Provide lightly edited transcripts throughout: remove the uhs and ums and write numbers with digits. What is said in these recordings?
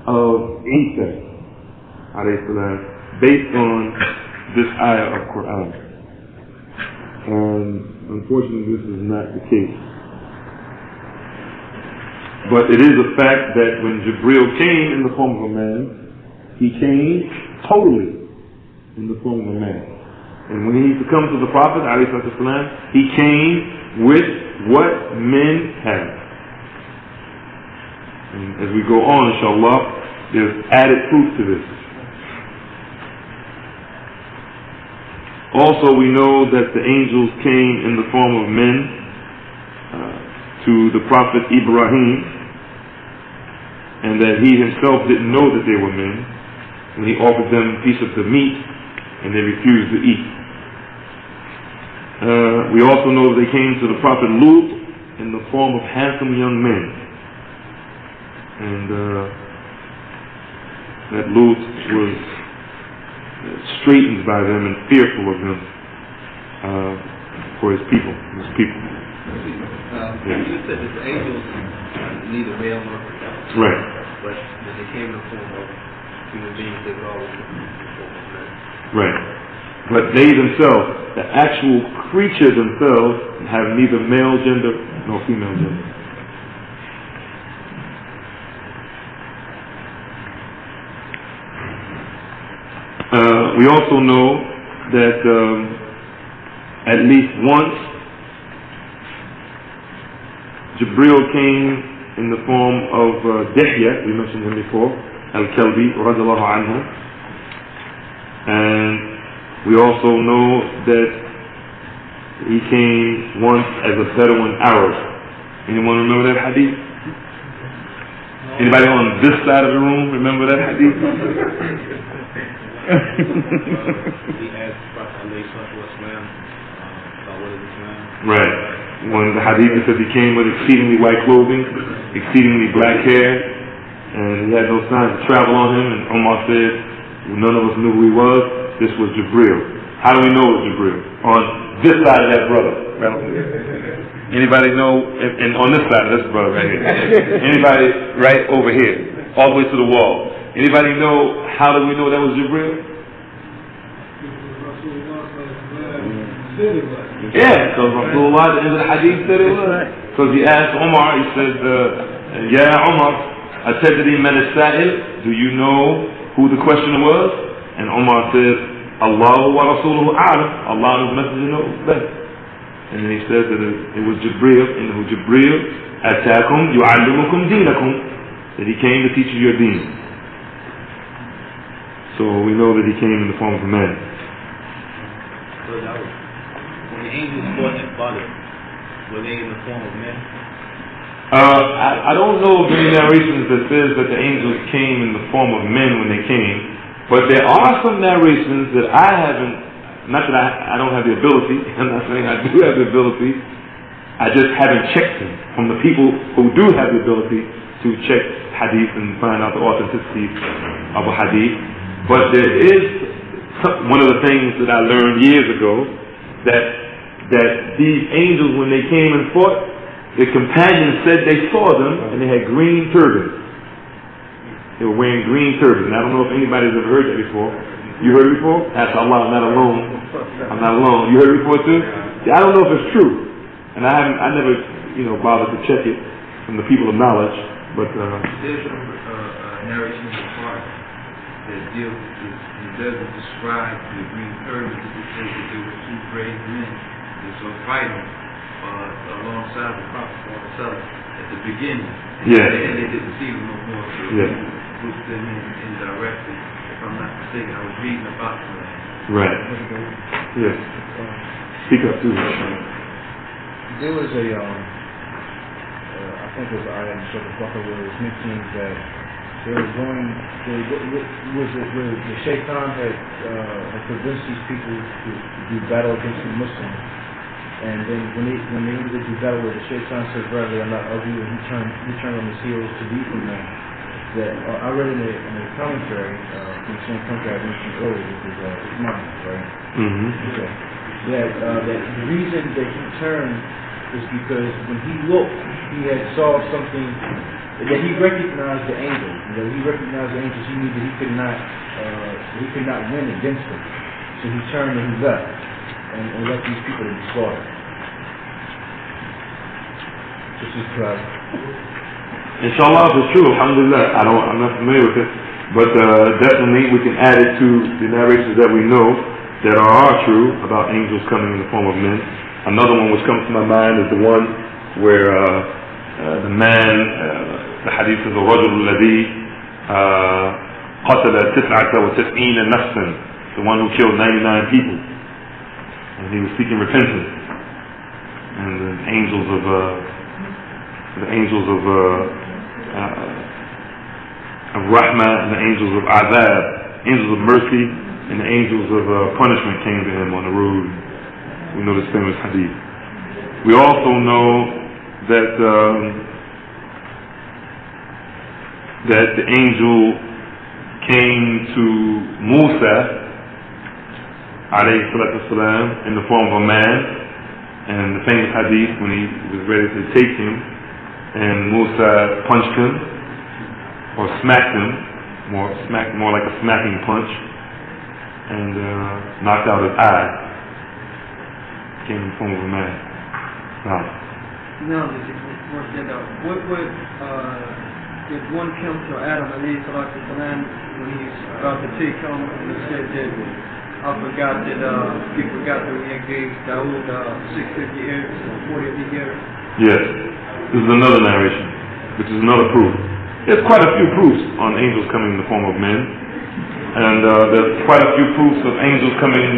of Isa alayhi salam based on this ayah of Qur'an. And unfortunately this is not the case. But it is a fact that when Jibreel came in the form of a man, he came totally in the form of a man. And when he used to come to the Prophet alayhi salam, he came with what men have. And as we go on, inshallah, there's added proof to this. Also, we know that the angels came in the form of men to the Prophet Ibrahim, and that he himself didn't know that they were men when he offered them a piece of the meat and they refused to eat. We also know that they came to the Prophet Lut in the form of handsome young men, and that Lut was straitened by them and fearful of them for his people. You said that the angels neither male nor female. Right. But when they came in the form of human beings, they would always come in the form of men. Right. But they themselves, the actual creature themselves, have neither male gender nor female gender. We also know that at least once Jibreel came in the form of Dihya, we mentioned him before, Al-Kalbi, radiallahu anhu. And we also know that he came once as a Bedouin Arab. Anyone remember that hadith? Anybody on this side of the room remember that hadith? He asked Prophet about what is Islam. Right. When the hadith says he came with exceedingly white clothing, exceedingly black hair, and he had no signs of travel on him, and Omar said, none of us knew who he was. This was Jibreel. How do we know it was Jibreel? On this side of that brother. Anybody know? And on this side of this brother right here. Anybody right over here, all the way to the wall. Anybody know, how do we know that was Jibreel? Yeah, because Rasulullah at the end of the hadith said it was. Because he asked Umar, he said, Ya Umar, atadri man as-sa'il? Do you know who the questioner was? And Umar said, Allahu wa Rasuluhu a'lam. Allah and His Messenger knows best. And then he said that it was Jibreel, and Jibreel atakum yu'allimukum deenakum, that he came to teach you your deen. So we know that he came in the form of a man. So that was, when the angels fought in Badr, were they in the form of men? I don't know of any narrations that says that the angels came in the form of men when they came, but there are some narrations that I haven't, not that I don't have the ability, I'm not saying I do have the ability, I just haven't checked them from the people who do have the ability to check hadith and find out the authenticity of a hadith. But there is one of the things that I learned years ago, that these angels, when they came and fought, their companions said they saw them and they had green turbans. They were wearing green turbans. And I don't know if anybody's ever heard that before. You heard it before? That's Allah, I'm not alone. I'm not alone. You heard it before too? See, I don't know if it's true. And I never, bothered to check it from the people of knowledge. But there's a narration in the Qur'an that deals with, it doesn't describe the green turbans, it says that there were two brave men that were fighting alongside the Prophet at the beginning. Yeah. And they didn't see them no more, so yeah. pushed them in directly. If I'm not mistaken, I was reading about them. Right. Yes. Speak up too. There was I think it was an ayah in Surah Al-Baqarah where it was mentioning that they were going, where the shaitan had convinced these people to do battle against the Muslims. And then when they went to do battle where the shaitan said, "Verily I'm not of you," and he turned on his heels to leave from them. That I read in the commentary, from the same commentary I mentioned earlier, which is Islamic, right? Mm-hmm. Okay. That the reason that he turned is because when he looked, he had saw something that he recognized the angels. That he recognized the angels. He knew that he could not win against them. So he turned and he left and let these people be slaughtered. This is correct. Inshallah, if it's true, alhamdulillah. I'm not familiar with it, but definitely we can add it to the narrations that we know that are true about angels coming in the form of men. Another one which comes to my mind is the one where the man, the hadith is الرجل الذي قتل 99 نفسا, the one who killed 99 people, and he was seeking repentance, and the angels of Rahmah and the angels of Adib, angels of mercy and the angels of punishment came to him on the road. We know this famous hadith. We also know that that the angel came to Musa alayhi salatu wasalam in the form of a man, and the famous hadith when he was ready to take him, and Musa punched him or smacked him, more like a smacking punch, and knocked out his eye. Came in the form of a man. Now that you work that out, what would if one come to Adam alayhi salatu wasalam when he's about to take him and he said that he forgot that we gave Dawud 650 years and 40 years? Yes. This is another narration, which is another proof. There's quite a few proofs on angels coming in the form of men, and there's quite a few proofs of angels coming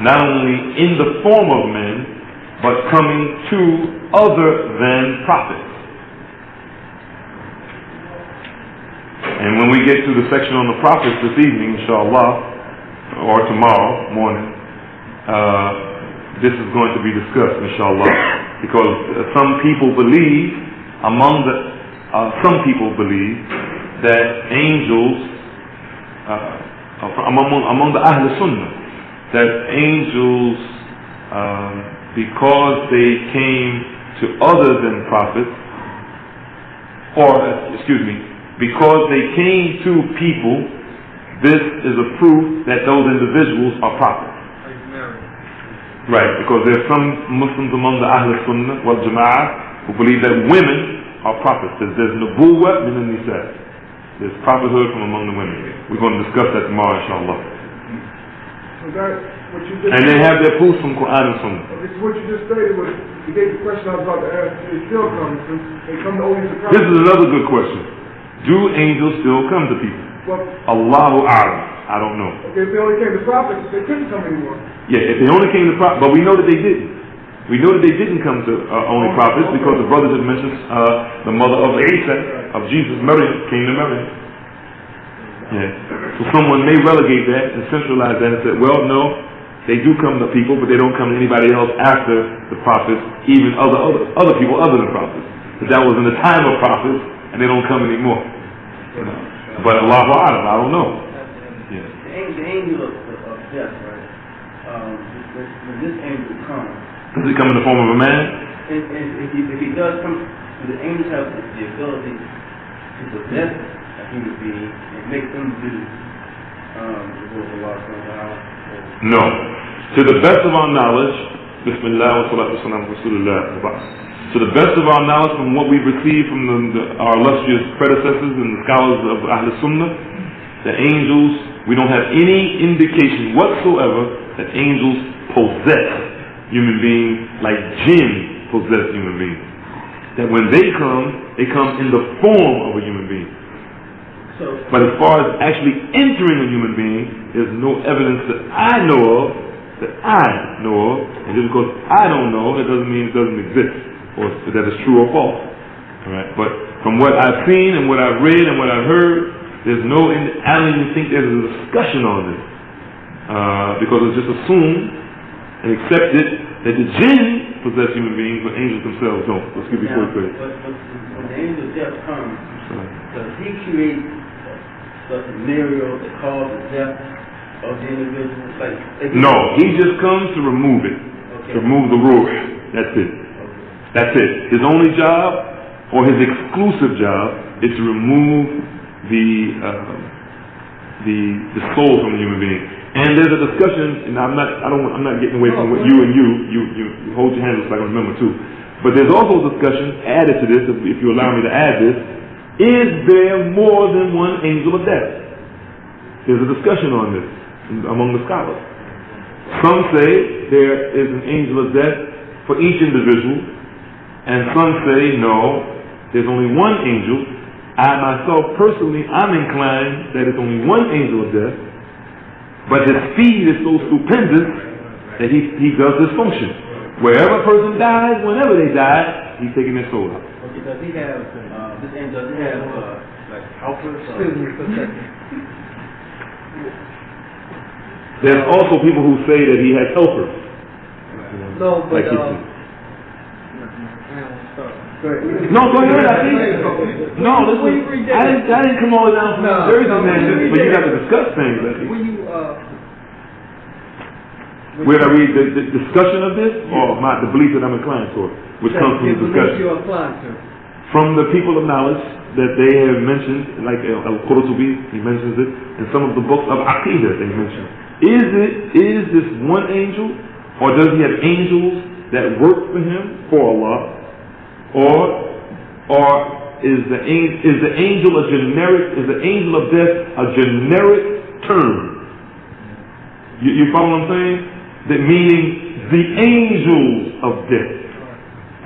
not only in the form of men, but coming to other than prophets. And when we get to the section on the prophets this evening, inshallah, or tomorrow morning, this is going to be discussed, inshallah, because some people believe that angels, among the Ahl Sunnah, that angels, because they came to other than prophets, because they came to people, this is a proof that those individuals are prophets. Right, because there are some Muslims among the Ahl Sunnah wal Jama'ah who believe that women are prophets. There's nubuwwah min al-nisa. There's prophethood from among the women. We're going to discuss that tomorrow, inshallah. And they have their proofs from Qur'an and Sunnah. What you just stated was, you gave the question I was about to ask, they still come, they come to only surprise. This is another good question. Do angels still come to people? Well, Allahu A'lam. I don't know. Okay, if they only came to prophets, they couldn't come anymore. Yeah, if they only came to prophets, but we know that they didn't. We know that they didn't come to only prophets because the brothers had mentioned the mother of Isa, of Jesus, Maryam, came to Maryam. Yeah. So someone may relegate that and centralize that and say, well, no, they do come to people, but they don't come to anybody else after the prophets, even other people other than prophets. But that was in the time of prophets, and they don't come anymore. You know. But Allahu A'lam, I don't know. Yeah. The angel of death, right? When this angel comes, does he come in the form of a man? And if he does come, the angels have the ability to possess a human being and make them do the will of Allah subhanahu wa ta'ala? No. To the best of our knowledge, Bismillah wa salatu wa salam Rasulullah, to the best of our knowledge from what we've received from our illustrious predecessors and the scholars of Ahl Sunnah, the angels, we don't have any indication whatsoever that angels possess human beings like jinn possess human beings. That when they come in the form of a human being. But as far as actually entering a human being, there's no evidence that I know of, and just because I don't know, it doesn't mean it doesn't exist, or that it's true or false. All right? But from what I've seen and what I've read and what I've heard, I don't even think there's a discussion on this, because it's just assumed and accepted that the jinn possess human beings, but angels themselves don't. Let's give you full credit. But when the angel of death comes, does he create the scenario that causes the death of the individual? No, he just comes to remove it, to remove the ruh. That's it. That's it. His only job, or his exclusive job is to remove the soul from the human being. And there's a discussion, and I'm not getting away from what you hold your hands up so I can remember too. But there's also a discussion added to this, if you allow me to add this. Is there more than one angel of death? There's a discussion on this among the scholars. Some say there is an angel of death for each individual, and some say no, there's only one angel. I myself personally, I'm inclined that it's only one angel of death, but his speed is so stupendous that he does this function. Wherever a person dies, whenever they die, he's taking their soul out. Okay, does he have, this angel, does he have, like, helpers? Excuse me for a second. There's also people who say that he has helpers. No, but, No, go ahead. No, listen. I didn't come all the way down from New Jersey, man. But you got to discuss things. when you, Where I read the discussion of this, or the belief that I'm inclined toward, which comes from the discussion. you're inclined to. From the people of knowledge that they have mentioned, like Al-Qurtubi, he mentions it, and some of the books of Aqidah they mention. Is this one angel, or does he have angels that work for him, for Allah, or is the angel a generic? Is the angel of death a generic term? You follow what I'm saying? That meaning the angels of death.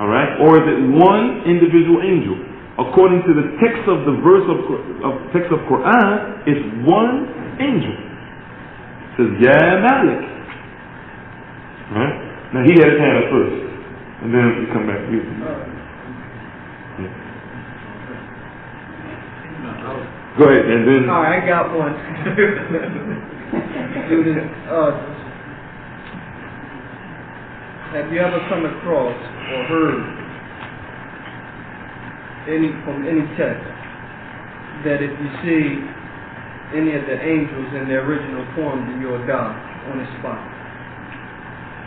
All right, or is it one individual angel? According to the text of the verse of Qur'an, it's one angel. It says, Ya Malik. All right? Now he had his hand up first, and then you come back. Go ahead, and then. All right, I got one. Have you ever come across or heard from any text that if you see any of the angels in their original form, then you'll die on the spot?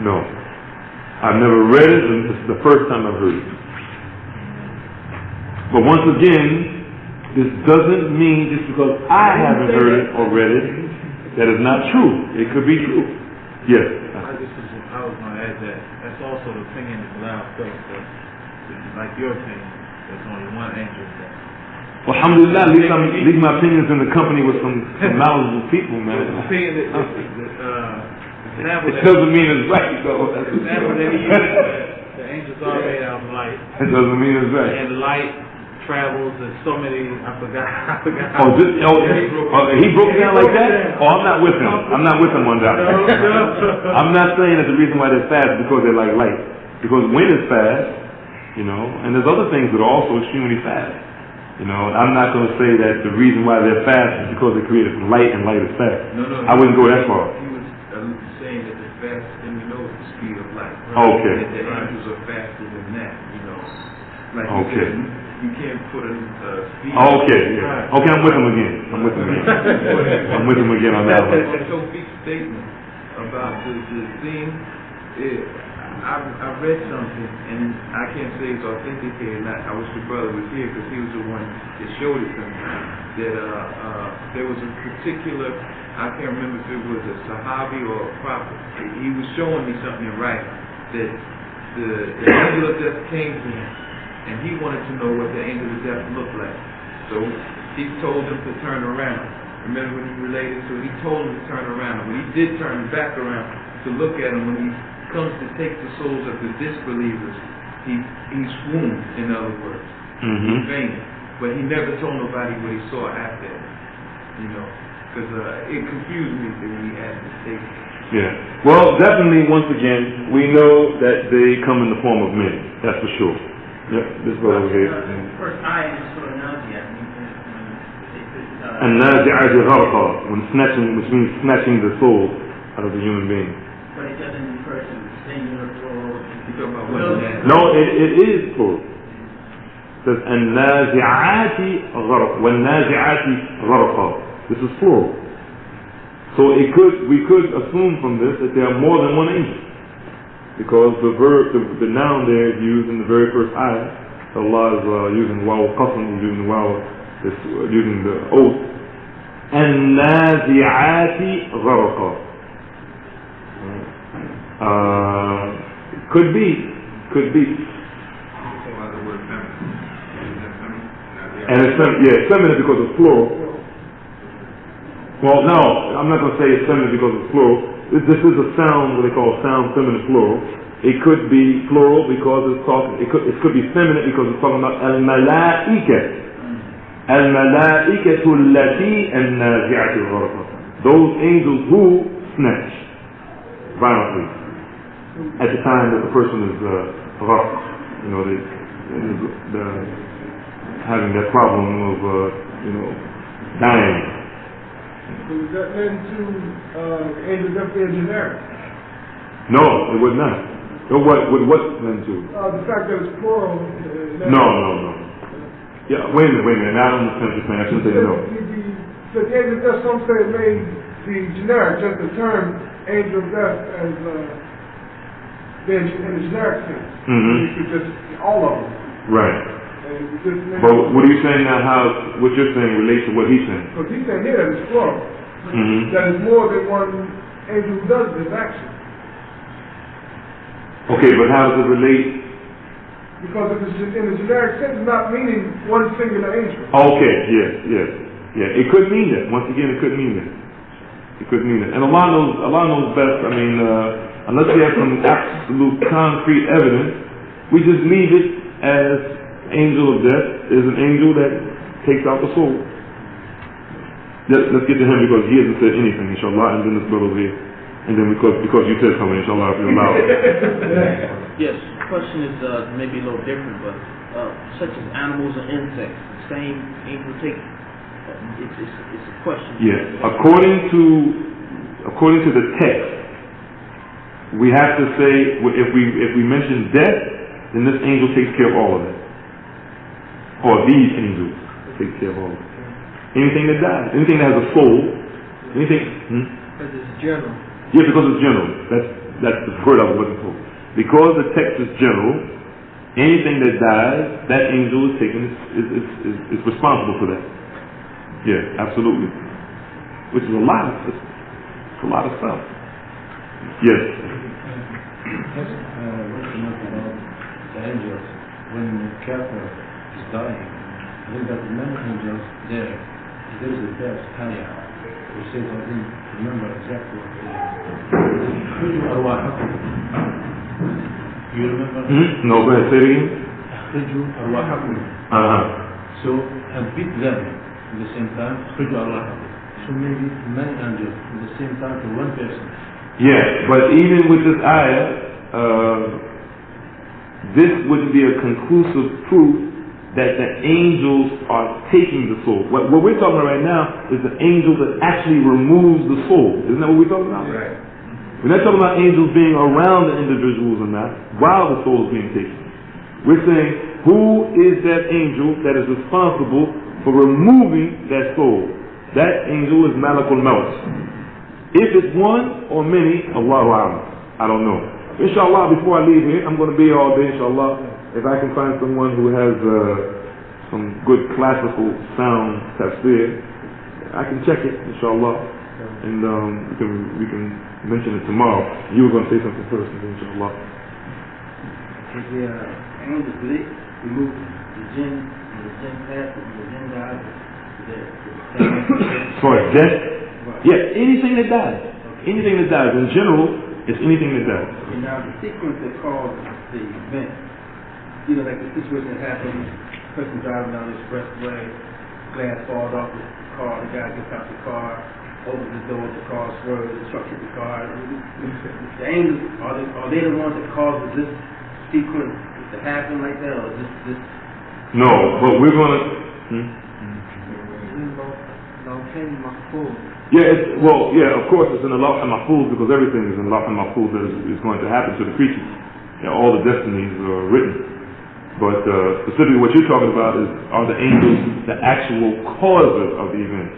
No. I've never read it, and this is the first time I've heard it. But once again, this doesn't mean just because I haven't heard it or read it, that it's not true. It could be true. Yes. I was going to add that. That's also the opinion of Islam, like your opinion. There's only one angel there. Well, alhamdulillah, at least my opinion's in the company with some knowledgeable people, man. It doesn't mean it's right, though. The example that he used, the angels are made out of light. It doesn't mean it's right. And light travels in so many, I forgot. He broke it down like that? Oh, I'm not with him. I'm not with him on that. I'm not saying that the reason why they're fast is because they're like light. Because wind is fast, and there's other things that are also extremely fast. I'm not going to say that the reason why they're fast is because they're created from light and light is fast. No. I wouldn't go that far. He was saying that the fast, and we know the speed of light. Okay. That the angels are faster than that, Like okay. You can't put a speed. Okay, yeah. Okay, I'm with him again. I'm with him again on that one. Tawfiq's statement about the thing, I read something, and I can't say it's authentic here, and I wish the brother was here, because he was the one that showed it to me, that there was a particular, I can't remember if it was a Sahabi or a prophet, he was showing me something in writing, that the angel of death came to him, and he wanted to know what the angel of death looked like. So he told him to turn around. Remember when he related? So he told him to turn around. When he did turn back around to look at him, when he comes to take the souls of the disbelievers, he swooned, in other words. He fainted. But he never told nobody what he saw after that. Because it confused me when he asked the statement. Yeah. Well, definitely, once again, we know that they come in the form of men. That's for sure. Yep, this brother over here. First ayah is Surah Nazi'at. And Nazi'at gharqa, which means snatching the soul out of the human being. But it doesn't refer to singular plural. No, it is plural. It says an-nazi'ati gharqa, wan-nazi'ati gharqa. This is plural. So we could assume from this that there are more than one angel. Because the noun there is used in the very first ayah, Allah is using waw qasam, using waw, using the oath. النازعات غرقا. Could be. And it's feminine because it's plural. Well, no, I'm not going to say it's feminine because it's plural. This is a sound, what they call sound feminine plural. It could be plural because it's talking. It could be feminine because it's talking about al-malaika. Al-malaikatu allati an-nazi'atu gharqa. Those angels who snatch violently at the time that the person is gharq. You know, the having that problem of dying. So does that lend to angel death being generic? No, it would not. What lend to? The fact that it's plural. No. Yeah, wait a minute. I don't understand what you're saying. I shouldn't say no. So the angel of death, some say it may be generic, just the term angel of death as being in a generic sense. You could just all of them. Right. But what are you saying now? What you're saying relates to what he's saying? Because he's saying here that it's plural. That is more than one angel who does this action. Okay, but how does it relate? Because if it's in a generic sense, it's not meaning one singular angel. Okay, yes. It could mean that. Once again, it could mean that. And Allah knows best. I mean, unless we have some absolute concrete evidence, we just leave it as angel of death is an angel that takes out the soul. Let's get to him because he hasn't said anything, inshallah, and then this brother over here. And then because you said something, inshallah, if you allow it. Yes, the question is maybe a little different, but such as animals and insects, the same angel take. It's a question. Yes, according to the text, we have to say if we mention death, then this angel takes care of all of it, or these angels take care of all of it. Anything that dies, anything that has a soul, anything. Because it's general. Yeah, because it's general. That's the word I was looking for. Because the text is general, anything that dies, that angel is responsible for that. Yeah, absolutely. Which is a lot of stuff. Yes. Just looking up about the angels when the kafir is dying. I think that many angels there is a verse Tanya which says, I think, remember exactly what it is. You remember? No, go ahead, say it again. So, and beat them at the same time. So maybe many angels at the same time to one person. Yeah, but even with this ayah, this wouldn't be a conclusive proof that the angels are taking the soul. What we're talking about right now is the angel that actually removes the soul. Isn't that what we're talking about? Right. We're not talking about angels being around the individuals or not while the soul is being taken. We're saying, who is that angel that is responsible for removing that soul? That angel is Malakul Maut. If it's one or many, Allahu A'lam. I don't know. Inshallah, before I leave here, I'm going to be here all day, inshallah. If I can find someone who has some good classical sound tafsir, I can check it, inshallah. And we can mention it tomorrow. You were going to say something first, inshallah. If the angels, do they remove the jinn and the jinn path and the jinn dies? As far as death? Yeah, anything that dies. Anything that dies. In general, it's anything that dies. And now the sequence that causes the event, like the situation that happens, person driving down the expressway, glass falls off the car, the guy gets out the car, opens the door, the car swerves, the truck hits the car. The angels, are they the ones that causes this sequence to happen like that, or this? No, but we're going to... Yeah, of course it's in the Lawh al-Mahfuz because everything is in the Lawh al-Mahfuz that is going to happen to the creatures. All the destinies are written. But specifically what you're talking about are the angels the actual causes of the event?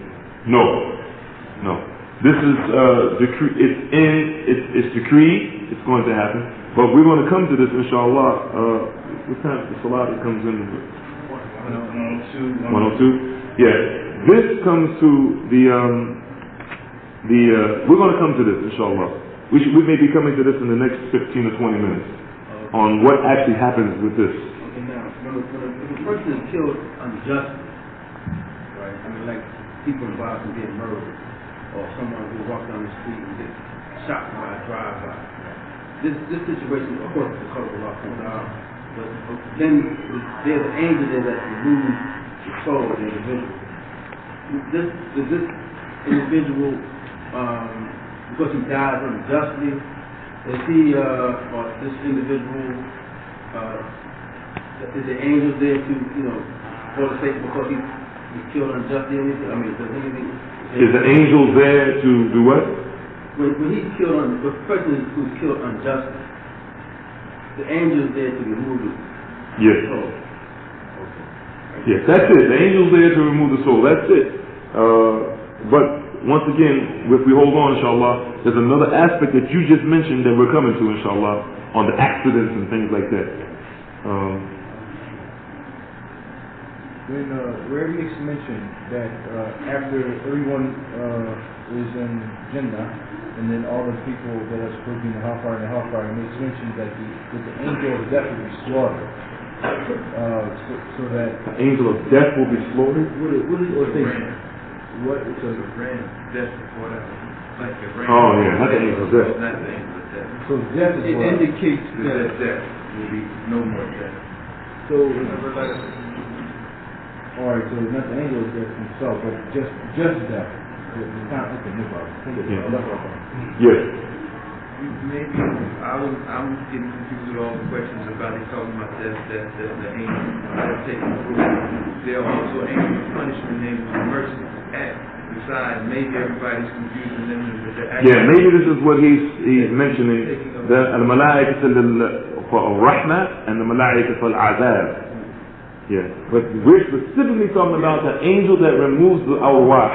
No. This is it's decreed, it's going to happen. But we're going to come to this, inshallah, What time the Salat comes in? 102. 102? Yeah. This comes to we're going to come to this, inshallah. We may be coming to this in the next 15 or 20 minutes on what actually happens with this. Okay, now, when a person is killed unjustly, right? I mean, like people in Boston getting murdered, or someone who walks down the street and gets shot by a drive-by. This situation, of course, is because of Allah comes out, but then there's an angel there that removes the soul of the individual. Does this individual, because he dies unjustly, is he, or this individual, is the angel there to, for the sake, because he's killed unjustly or anything? I mean, does anything... Is the angel there to do what? When he's killed, the person who's killed unjustly, the angel is there to remove the soul. Okay. Yes, that's it. The angel's there to remove the soul. That's it. But once again, if we hold on, inshallah, there's another aspect that you just mentioned that we're coming to, inshallah, on the accidents and things like that. Where it makes mention that after everyone is in Jannah, and then all the people that are supposed to be in the hellfire, it makes mention that the angel of death will be slaughtered. So that the angel of death will be slaughtered? What is It's a ram, death before that. Like a ram. Oh yeah, not the angel of death. Not the angel of death. So death is It indicates that Death will be no more death. So all right, so it's not the angel of death himself, but just death. Yes. Maybe I'm getting confused with all the questions about it talking about the angel that's taking the rule. There are also angels of punishment named the mercy act. Besides, maybe everybody's confusing them with the act. Yeah, maybe this is what he's mentioning. The al-mala'ikat al-rahmah and the mala'ikat al-azab. Yeah, but we're specifically talking about the angel that removes the arwah,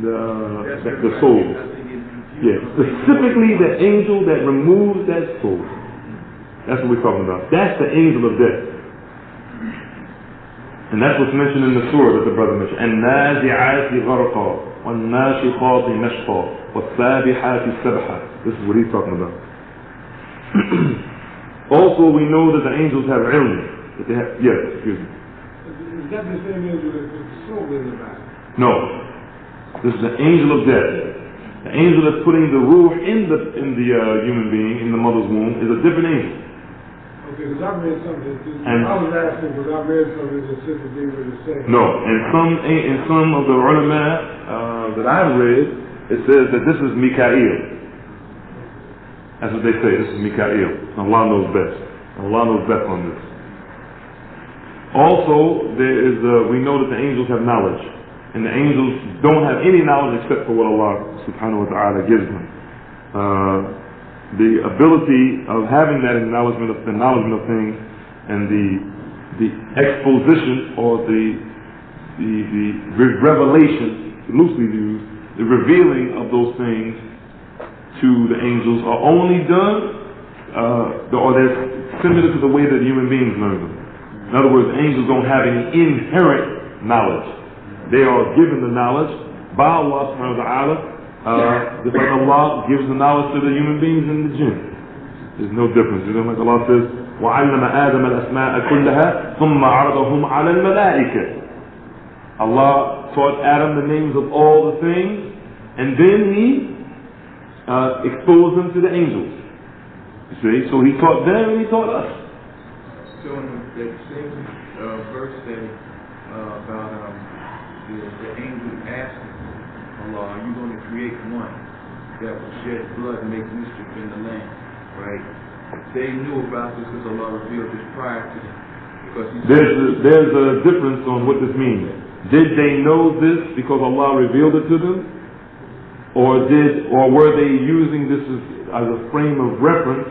the soul. Yeah, specifically the angel that removes that soul. That's what we're talking about. That's the angel of death. And that's what's mentioned in the surah that the brother mentioned. النازعات غرقا والناشطات نشطا والسابحات سبحا. This is what he's talking about. Also, we know that the angels have ilm. Yes, excuse me. Is that the same angel that puts the soul in the body? No. This is the angel of death. The angel that's putting the ruh in the human being, in the mother's womb, is a different angel. Okay, because I read something. I was asking because I read something that Sister D was saying. No, in some of the ulama that I've read, it says that this is Mikael. That's what they say. This is Mikael. Allah knows best. Allah knows best on this. Also, we know that the angels have knowledge, and the angels don't have any knowledge except for what Allah subhanahu wa ta'ala gives them. The ability of having that acknowledgement of things, and the exposition or the revelation, loosely used, the revealing of those things to the angels are only done, or they're similar to the way that human beings learn them. In other words, angels don't have any inherent knowledge. They are given the knowledge by Allah subhanahu wa ta'ala, just like Allah gives the knowledge to the human beings and the jinn. There's no difference. You know, like Allah says, وَعَلَّمَ آدَمَ الْأَسْمَاءَ كُلَّهَا ثُمَّ عَرَضَهُمْ عَلَى الْمَلَائِكَةِ. Allah taught Adam the names of all the things, and then He exposed them to the angels. You see, so He taught them and He taught us. So in that same verse that about the angel asking Allah, are you going to create one that will shed blood and make mischief in the land? Right? They knew about this because Allah revealed this prior to them. Because there's a difference on what this means. Did they know this because Allah revealed it to them? Or were they using this as a frame of reference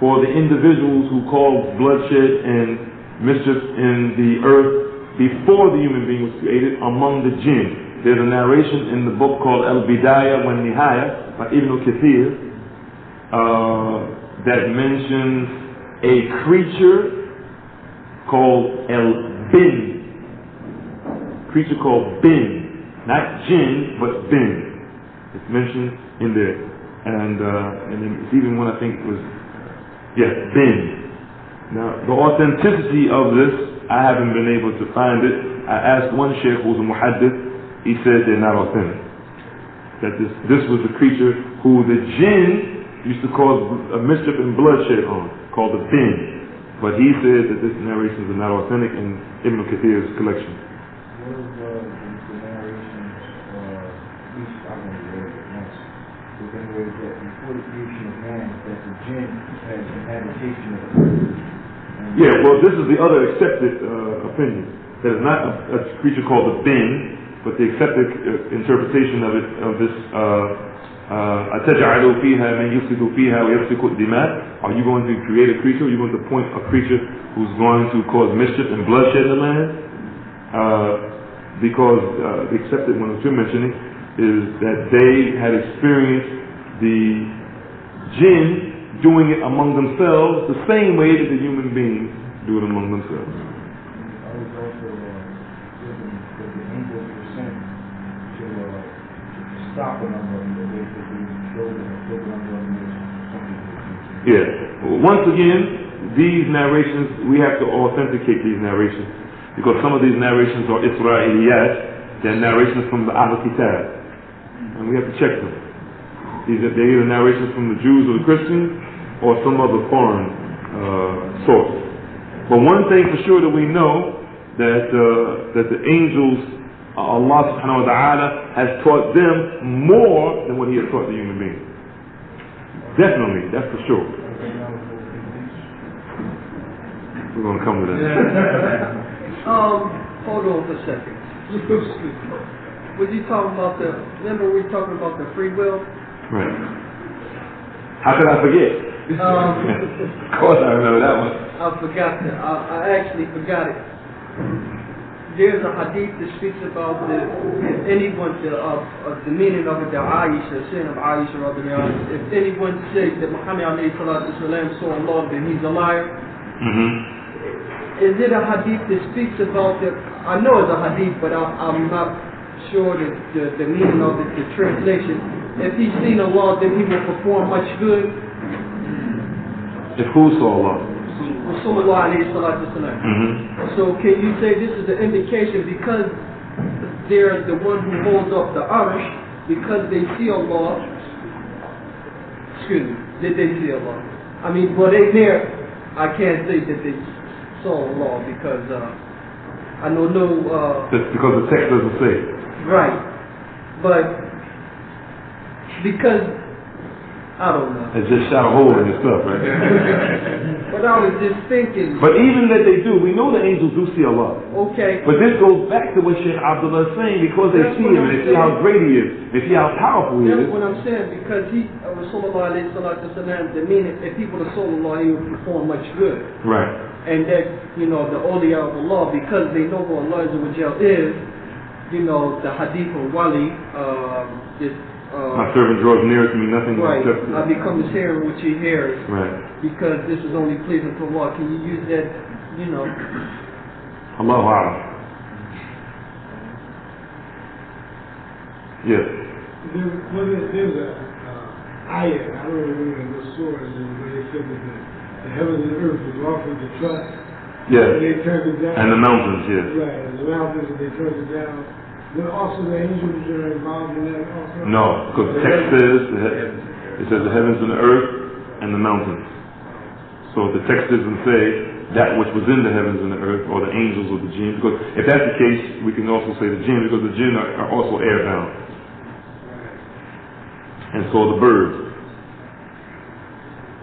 for the individuals who caused bloodshed and mischief in the earth before the human being was created among the jinn? There's a narration in the book called Al-Bidayah wa Nihaya by Ibn Kathir that mentions a creature called El-Bin. Creature called Bin. Not Jinn, but Bin. It's mentioned in there. And then it's even one I think was, Bin. Now, the authenticity of this, I haven't been able to find it. I asked one sheikh who's a muhaddith, he said they're not authentic. That this was the creature who the jinn used to cause a mischief and bloodshed on, called the bin. But he said that this narrations are not authentic in Ibn Kathir's collection. What is the narrations, at least I want to read it once, but then where that before the creation of man, that the jinn has an habitation of the earth. Yeah, well, this is the other accepted opinion. That is not a creature called the bin, but the accepted interpretation of this. أَتَجْعَلُوا فِيهَا مَنْ يُفْسِدُ فِيهَا وَيَسْفِكُ الدِّمَاءَ. Are you going to create a creature? Are you going to appoint a creature who's going to cause mischief and bloodshed in the land? Because the accepted one that you're mentioning is that they had experienced the jinn doing it among themselves the same way that the human beings do it among themselves. I was also thinking that the angels were sent to stop a number of them, basically show them or put a number of them. Yeah. Once again, these narrations, we have to authenticate these narrations because some of these narrations are Israeliyat, they're narrations from the Ahl Kitab, and we have to check them. They're either narrations from the Jews or the Christians or some other foreign source. But one thing for sure that we know that the angels, Allah subhanahu wa ta'ala has taught them more than what He has taught the human being. Definitely, that's for sure. We're going to come to that. Hold on for a second. Was you talking about remember we were talking about the free will? Right. How could I forget? Of course I remember that one. I forgot that. I actually forgot it. There's a hadith that speaks about the meaning of it, the Aisha, sin of Aisha, if anyone says that Muhammad alayhi salatu wasalam saw Allah, then he's a liar. Is it a hadith that speaks about the, I know it's a hadith, but I'm not sure the meaning of it, the translation. If he's seen Allah, then he will perform much good. If who saw Allah? Rasulullah alayhi salatu wasalam. So can you say this is the indication because they're the one who holds up the arsh, because they see Allah, excuse me, did they see Allah? I mean, were they there? I can't say that they saw Allah because I know just because the text doesn't say. Right. But because I don't know. It just shot a hole in your stuff, right? But I was just thinking. But even that they do, we know the angels do see Allah. Okay. But this goes back to what Sheikh Abdullah is saying, because they see Him and they see how great He is, they see how powerful He is. That's what I'm saying, because Rasulullah alayhi salatu wasalam, the meaning, if people are saw Allah, He will perform much good. Right. And that, the awliya of Allah, because they know who Allah is, the hadith of Wali, my servant draws near to me, nothing right. except I become his hearer which he hears. Right. Because this is only pleasing to Allah. Can you use that, Allahu A'lam. Yes. There was a ayah, I don't remember the source, where they said that the heavens and the earth was offered to trust. Yes. And they turned it down. And the mountains, yes. Right, and the mountains, and they turned it down. But also the angels are involved in that also? No, because the text says, it says the heavens and the earth and the mountains. So the text doesn't say that which was in the heavens and the earth, or the angels or the jinn, because if that's the case, we can also say the jinn, because the jinn are also airbound. And so the birds.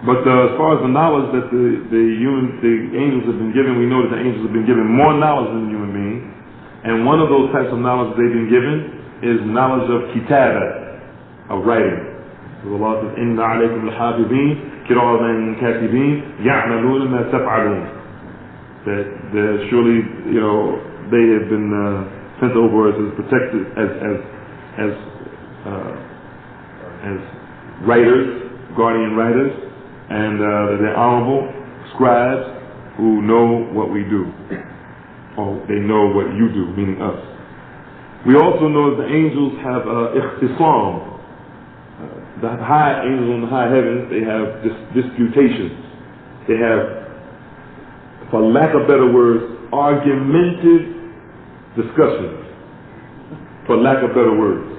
But as far as the knowledge that the angels have been given, we know that the angels have been given more knowledge than the human being. And one of those types of knowledge they've been given is knowledge of kitaba, of writing. So Allah says, "Inna alaykum al-hafidhin, kiraman katibin, ya'maluna ma taf'alun." That surely, they have been sent over as protected, as writers, guardian writers, and they're honorable scribes, who know what we do, or they know what you do, meaning us. We also know that the angels have ikhtisam. The high angels in the high heavens, they have disputations. They have, for lack of better words, argumentative discussions. For lack of better words.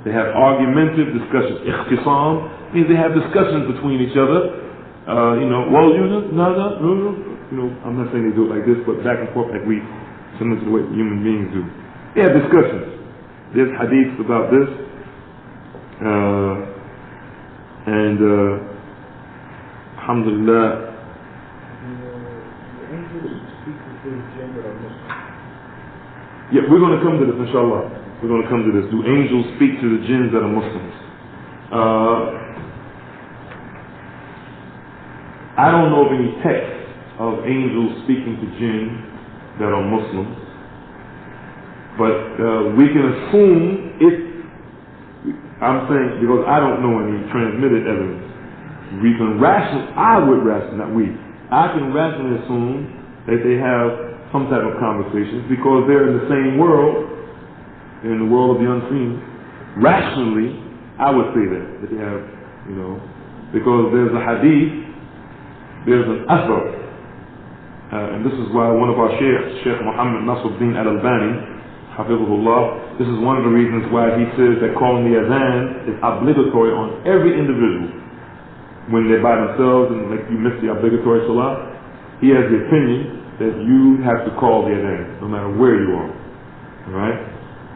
They have argumentative discussions. Ikhtisam means they have discussions between each other. Well, I'm not saying they do it like this, but back and forth like we, similar to the way human beings do. They have discussions. There's hadiths about this. Alhamdulillah. The angels speak to the jinn that are Muslims. Yeah, we're going to come to this, inshallah. We're going to come to this. Do angels speak to the jinns that are Muslims? I don't know of any text of angels speaking to jinn that are Muslims. But we can assume I'm saying, because I don't know any transmitted evidence, I can rationally assume that they have some type of conversations because they're in the same world, in the world of the unseen. Rationally, I would say that they have, because there's a hadith, there's an athar, and this is why one of our sheikhs, Sheikh Muhammad Nasruddin al-Albani, Hafizahullah, this is one of the reasons why he says that calling the adhan is obligatory on every individual. When they're by themselves and like you miss the obligatory salah, he has the opinion that you have to call the adhan, no matter where you are. Alright?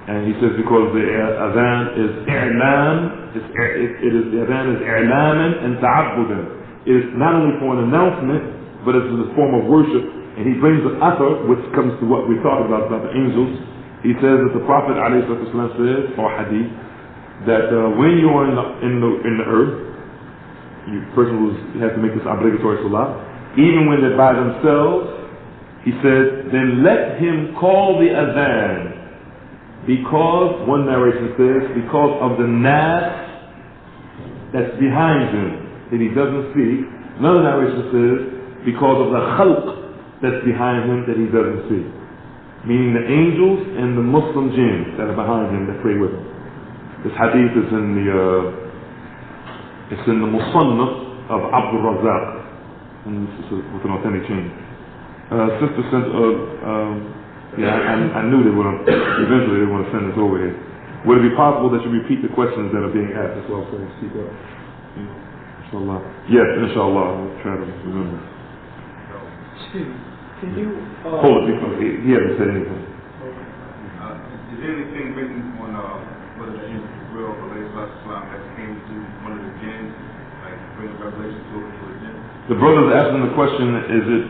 And he says because the adhan is i'lam, the adhan is i'laman and ta'abbudan. It is not only for an announcement, but it's a form of worship. And he brings the athar, which comes to what we talked about the angels. He says that the Prophet ﷺ says, or hadith, that when you are in the earth, the person who has to make this obligatory salah, even when they're by themselves, he says, then let him call the adhan, because, one narration says, because of the nas that's behind him, that he doesn't see. Another narration says, because of the khalq that's behind him that he doesn't see. Meaning the angels and the Muslim jinn that are behind him that pray with him. This hadith is in the Musannaf of Abdul Razak, and this is with an authentic chain. Sister sent I knew they would eventually want to send this over here. Would it be possible that you repeat the questions that are being asked? That's what I'm saying. Speak up. Inshallah. Yes, inshallah. I'll try to remember. Excuse me. Can you hold it because he hasn't said anything. Is there anything written on whether the angel Gabriel or Islam that came to one of the jinns, like bring a revelation to a jinn? The brother is asking the question: is it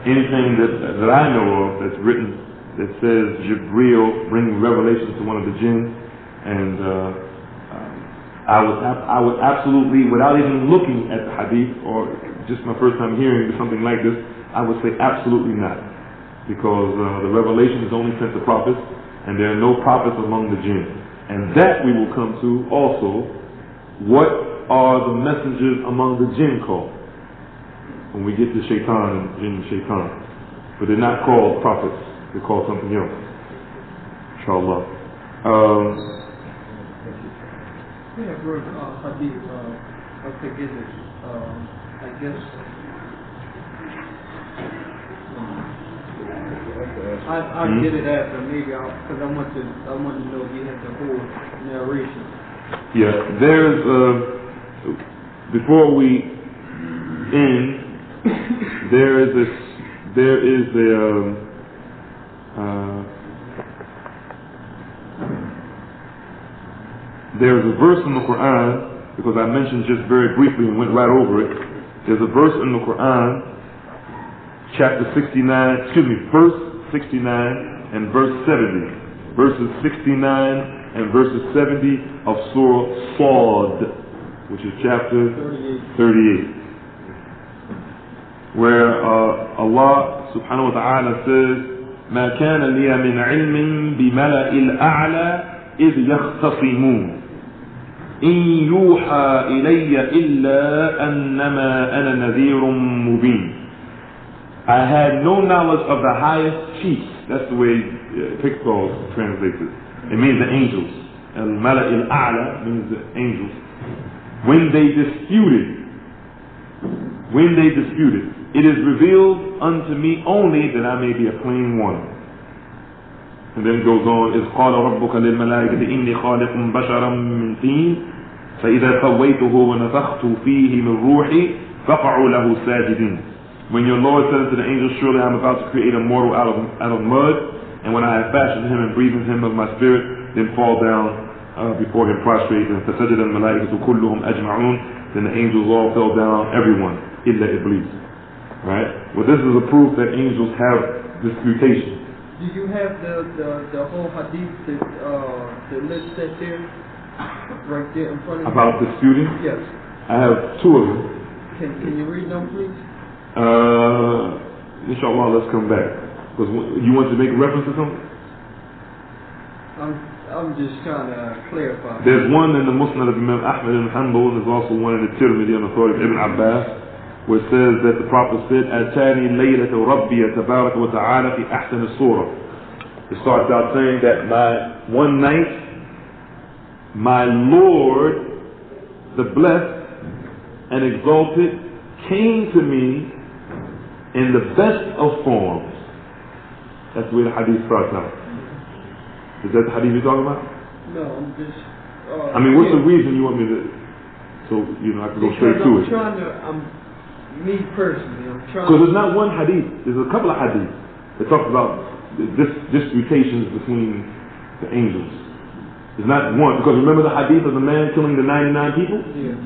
anything that I know of that's written that says Jibreel bringing revelation to one of the jinn? And I would absolutely, without even looking at the hadith or just my first time hearing something like this, I would say absolutely not, because the revelation is only sent to prophets, and there are no prophets among the jinn. And that we will come to also. What are the messengers among the jinn called? When we get to shaitan and jinn and shaitan, but they're not called prophets; they're called something else. Inshallah. We have heard hadith of forgiveness. I guess. I get it after maybe because I want to know if you had the whole narration. Yeah, there's before we end, there's a verse in the Qur'an, because I mentioned just very briefly and went right over it. There's a verse in the Qur'an, verse 69 and verse 70. Verses 69 and verses 70 of Surah Sad, which is chapter 38. Where Allah subhanahu wa ta'ala says, مَا كَانَ لِيَ مِنْ عِلْمٍ بِمَلَئِ الْأَعْلَى إِذْ يَخْتَصِمُونَ إِنْ يُوحَى إِلَيَّ إِلَّا أَنَّمَا أَنَا نَذِيرٌ مُبِينٌ. I had no knowledge of the highest chiefs. That's the way Pickball translates it. It means the angels. Al-Mala' al-A'la means the angels. When they disputed, it is revealed unto me only that I may be a plain one. And then it goes on, إِذْ قَالَ رَبُّكَ لِلْمَلَائِكَةِ إِنِّي خَالِقٌ بَشَرًا مِّن طِينٍ فَإِذَا سَوَّيْتُهُ وَنَفَخْتُ فِيهِ مِن رُّوحِي فَقَعُوا لَهُ سَاجِدِينَ. When your Lord said to the angels, surely I am about to create a mortal out of mud, and when I have fashioned him and breathed him of my spirit, then fall down before him prostrate, and فَسَجَدَ الْمَلَائِكَةُ كُلُّهُمْ أَجْمَعُونَ. Then the angels all fell down, everyone, إِلَّا Iblis. Right? Well, this is a proof that angels have disputation. Do you have the whole hadith that lists that there, right there in front of you? About disputing? Yes. I have two of them. Can you read them, please? Inshallah, let's come back. Because you want to make a reference to something? I'm just trying to clarify. There's one in the Musnad of Imam Ahmad ibn Hanbal, and there's also one in the Tirmidhi on the authority of Ibn Abbas, where it says that the Prophet said, "Atani laylata Rabbi tabarak wa ta'ala fi ahsan as-surah." It starts out saying that one night, my Lord, the blessed and exalted, came to me in the best of forms. That's the way the hadith starts out. Is that the hadith you're talking about? No, I'm just... I mean, what's the reason you want me to... So, I can go straight to it. Me personally, I'm trying... Because there's not one hadith. There's a couple of hadiths that talk about disputations between the angels. There's not one. Because remember the hadith of the man killing the 99 people? Yeah.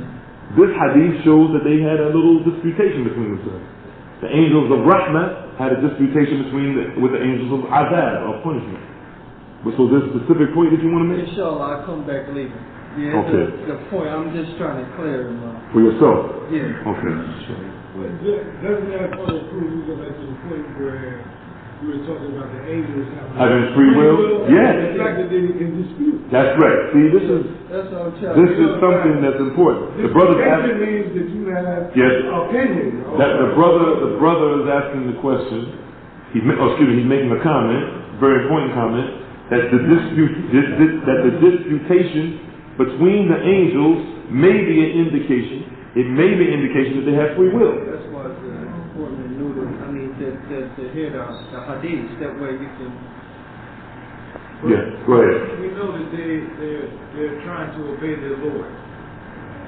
This hadith shows that they had a little disputation between themselves. The angels of Rahmah had a disputation with the angels of Azab, of punishment. So there's a specific point that you want to make? Inshallah, I'll come back later. Yeah, okay. The point, I'm just trying to clear them up. For yourself? Yeah. Okay. But doesn't that further prove we go back to the point where we were talking about the angels having free will? Yes. The fact that they can dispute. That's right. See, this is something that's important. The brother means that you have opinion. The brother is asking the question. He's making a comment, very important comment, that the disputation between the angels may be an indication. It may be an indication that they have free will. That's why it's important to know to hear the hadith. That way you can. Yeah, go ahead. We know that they're trying to obey their Lord,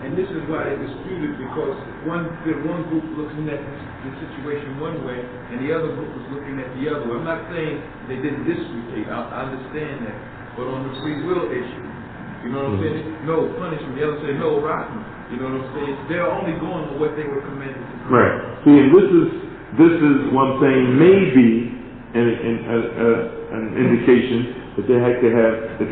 and this is why they disputed, because one group looking at the situation one way, and the other group was looking at the other. I'm not saying they didn't dispute. I understand that, but on the free will issue, you know what I'm saying? No punishment. The other say no rahmah. You know what I'm saying? They're only going with what they were commanded to do. Right. See, and this is one thing, maybe an indication that they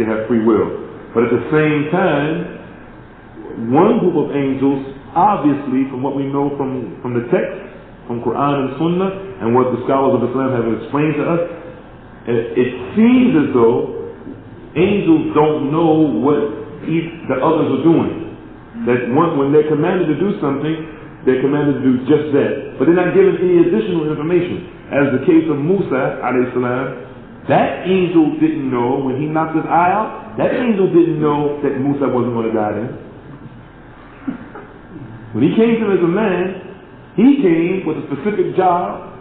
have free will. But at the same time, one group of angels, obviously, from what we know from the text, from Qur'an and Sunnah, and what the scholars of Islam have explained to us, it seems as though angels don't know what the others are doing. That when they're commanded to do something, they're commanded to do just that. But they're not given any additional information. As the case of Musa, alayhi salam, that angel didn't know when he knocked his eye out, that angel didn't know that Musa wasn't going to die then. When he came to him as a man, he came with a specific job,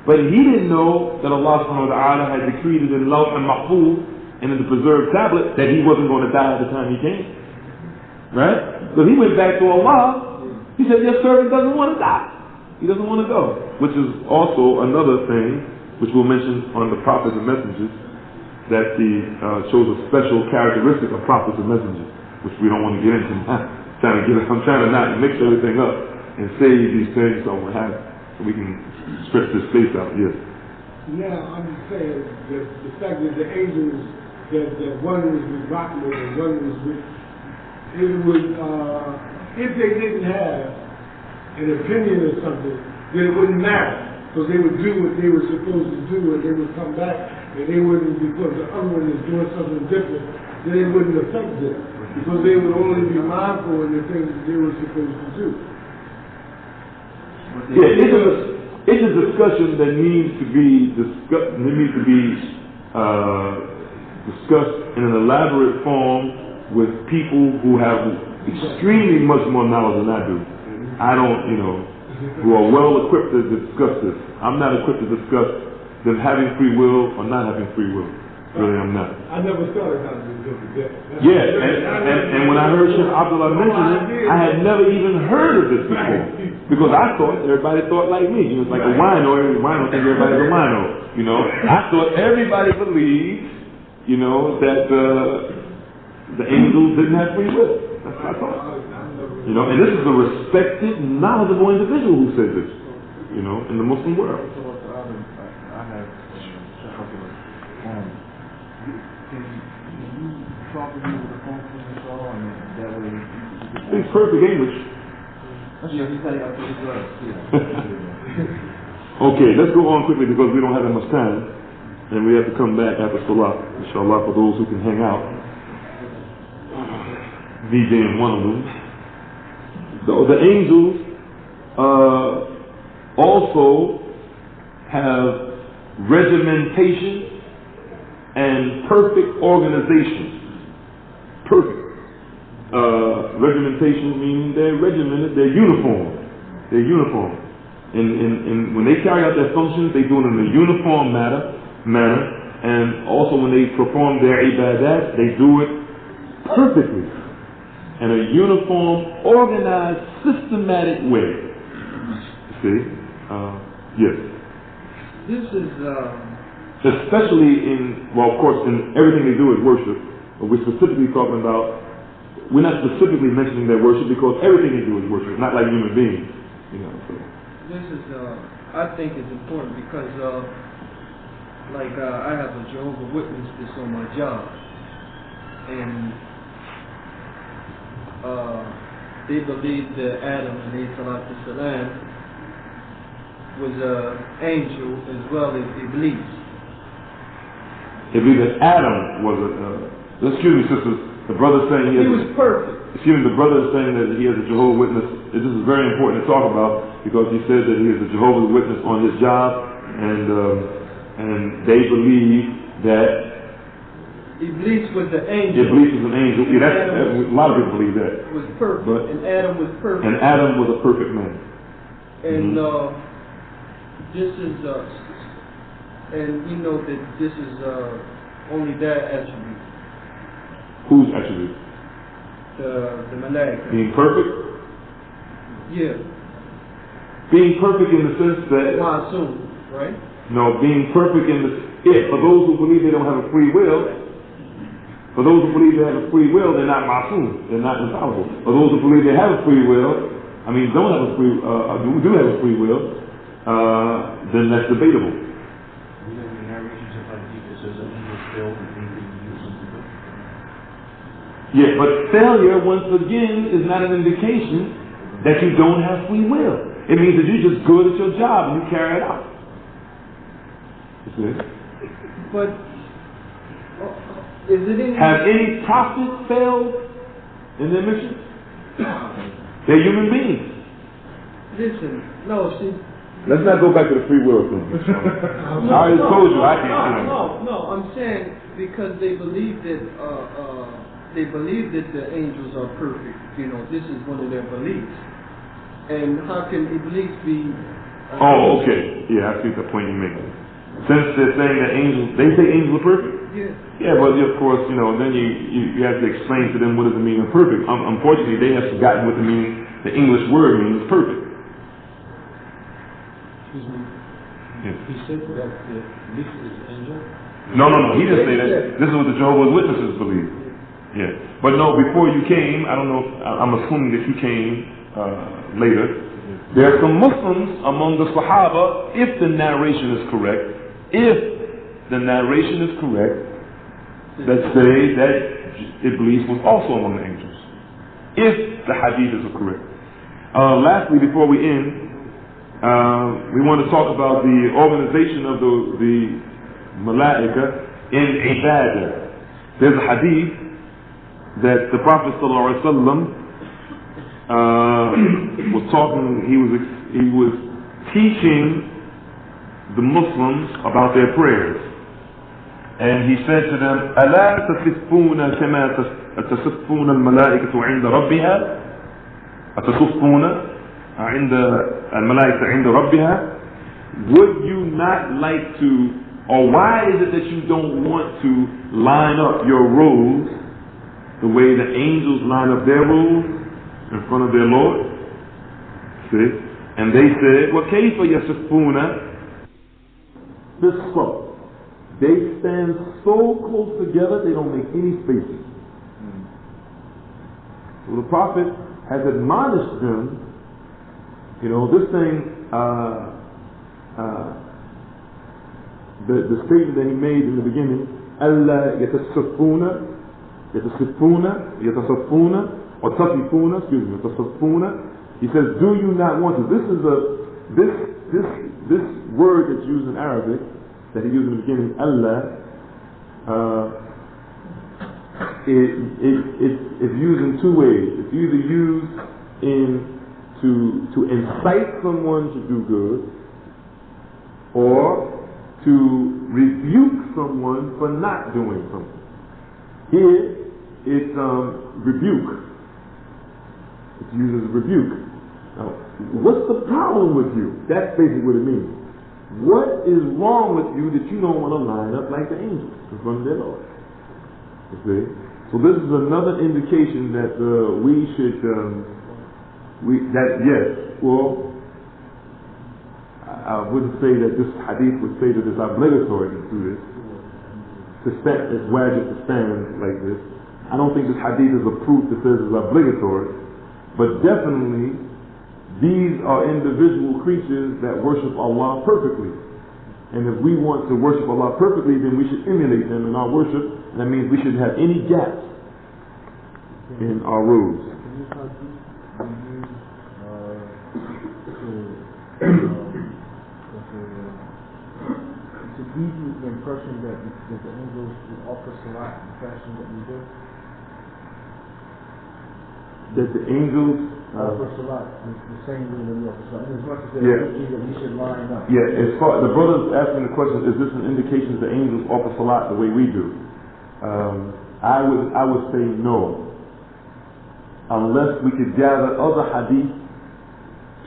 but he didn't know that Allah subhanahu wa ta'ala had decreed it in Lawh and Mahfuz and in the preserved tablet that he wasn't going to die at the time he came. Right? So he went back to Allah. He said, your servant doesn't want to die. He doesn't want to go. Which is also another thing which we'll mention on the prophets and messengers, that shows a special characteristic of prophets and messengers, which we don't want to get into now. I'm trying to not mix everything up and say these things so we can stretch this space out. Yes. Now I'm just saying that the fact that the angels, that one was with Rahman and one was with, if they didn't have an opinion or something, then it wouldn't matter. Because they would do what they were supposed to do, and they would come back, and they wouldn't, because the other one is doing something different, then it wouldn't affect them. Because they would only be mindful in the things that they were supposed to do. Yeah, it's a discussion that needs to be discussed in an elaborate form with people who have extremely much more knowledge than I do. I don't, who are well equipped to discuss this. I'm not equipped to discuss them having free will or not having free will. Really, I'm not. I never started how to do that. Yeah, and when I heard Sheikh Abdullah mention it, I had never even heard of this before. Because I thought everybody thought like me. It's like a wino, every wino thinks everybody's a wino. I thought everybody believed, that the angels didn't have free will. That's what I thought. And this is a respected, knowledgeable individual who says this, in the Muslim world. I have can you talk to me with the phone as well? That way Speaks perfect English. Okay, let's go on quickly because we don't have that much time. And we have to come back after Salah, inshallah, for those who can hang out. VJ and one of them. So the angels also have regimentation and perfect organization. Perfect. Regimentation meaning they're regimented, they're uniform. They're uniform. And when they carry out their functions, they do it in a uniform manner. And also when they perform their ibadat, they do it perfectly. In a uniform, organized, systematic way. See? Yes. This is, especially of course, in everything they do is worship. But we're specifically talking about, we're not specifically mentioning their worship because everything they do is worship, not like human beings. So. This is, I think it's important because, I have a Jehovah's Witness that's on my job. And they believe that Adam, alayhi salatu salam, was an angel as well as Iblis. They believe that Adam was excuse me, sisters, the brother saying he was perfect. Excuse me, the brother is saying that he has a Jehovah's Witness. This is very important to talk about because he says that he is a Jehovah's Witness on his job, and they believe that Iblis was the angel. Iblis was an angel. Yeah, a lot of people believe that. Was perfect, and Adam was perfect. And Adam was a perfect man. And this is, and you know that this is only their attribute. Whose attribute? The malaika. Being perfect? Yeah. Being perfect in the sense that... Ma'asum, right? No, being perfect in the... Yeah, for those who believe they don't have a free will... For those who believe they have a free will, they're not ma'asum, they're not infallible. For those who believe they have a free will, don't have a free, do have a free will, then that's debatable. Yeah, but failure, once again, is not an indication that you don't have free will. It means that you're just good at your job and you carry it out. You see? But is it have any prophets failed in their mission? They're human beings. Listen, no, see. Let's not go back to the free will thing. I already told you I can't. No, I'm saying because they believe that the angels are perfect. This is one of their beliefs. And how can Iblis be? Oh, okay. Yeah, I see the point you're making. Since they're saying that they say angels are perfect. Yeah. Yeah, but of course, then you have to explain to them what does the meaning of perfect. Unfortunately, they have forgotten what the English word means, perfect. Excuse me. Yes. He said that this is angel? No. He didn't say that. This is what the Jehovah's Witnesses believe. Yeah. But no, before you came, I don't know, I'm assuming that you came later. There are some Muslims among the Sahaba, if the narration is correct, that say that Iblis was also among the angels. If the hadith is correct. Lastly, before we end, we want to talk about the organization of the malaika in ibadah. There's a hadith that the Prophet ﷺ was talking. He was teaching the Muslims about their prayers. And he said to them, أَلَا تَصِفُّونَ كَمَا تَصِفُّونَ الْمَلَائِكَةُ عِنْدَ رَبِّهَا أَتَصِفُّونَ عِنْدَ الْمَلَائِكَةُ عِنْدَ رَبِّهَا. Would you not like to, or why is it that you don't want to line up your rows the way the angels line up their rows in front of their Lord? See? And they said, وَكَيْفَ يَصِفُّونَ بِالصَّفْ. They stand so close together they don't make any spaces. So the Prophet has admonished them, this thing, the statement that he made in the beginning, أَلَّا يَتَصَفُّونَ or تَصِفُونَ, يَتَصَفُّونَ. He says, do you not want to? This word that's used in Arabic, that he used in the beginning, Allah, it's used in two ways. It's either used to incite someone to do good, or to rebuke someone for not doing something. Here, it's rebuke. It's used as rebuke. Now, what's the problem with you? That's basically what it means. What is wrong with you that you don't want to line up like the angels in front of their Lord? You see? So this is another indication that we should, I wouldn't say that this hadith would say that it's obligatory to do this. It's wajib to stand like this. I don't think this hadith is a proof that says it's obligatory, but definitely these are individual creatures that worship Allah perfectly. And if we want to worship Allah perfectly, then we should emulate them in our worship. And that means we shouldn't have any gaps in our rules. To give you the impression that the angels will offer salat in the fashion that we do? That the angels offer salat the same way that we offer salat. As much as they're thinking that we should line up. Yeah, as far the brother's asking the question, is this an indication that the angels offer salat the way we do? I would say no. Unless we could gather other hadith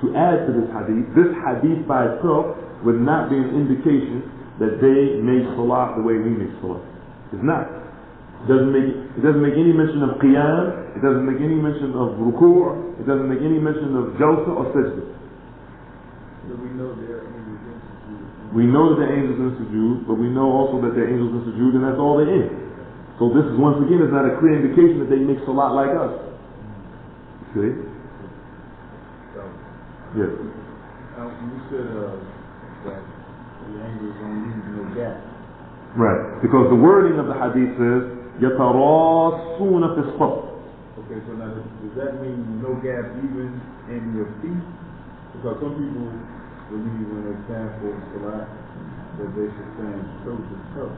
to add to this hadith. This hadith by itself would not be an indication that they make salat the way we make salat. It's not. It doesn't make any mention of qiyam. It doesn't make any mention of ruku'. It doesn't make any mention of jalsa or sajda. So we know there are angels in sujood. We know that they're angels in sujood, but we know also that they're angels in sujood, and that's all they're in. So this is once again is not a clear indication that they make salat like us. See? Yes. You said that the angels don't leave no gap. Right. Because the wording of the hadith says, يَتَرَاصُونَ فِي الصَّفِّ. Okay, so now does that mean no gap even in your feet? Because some people believe when they stand for salat that they should stand toe to toe.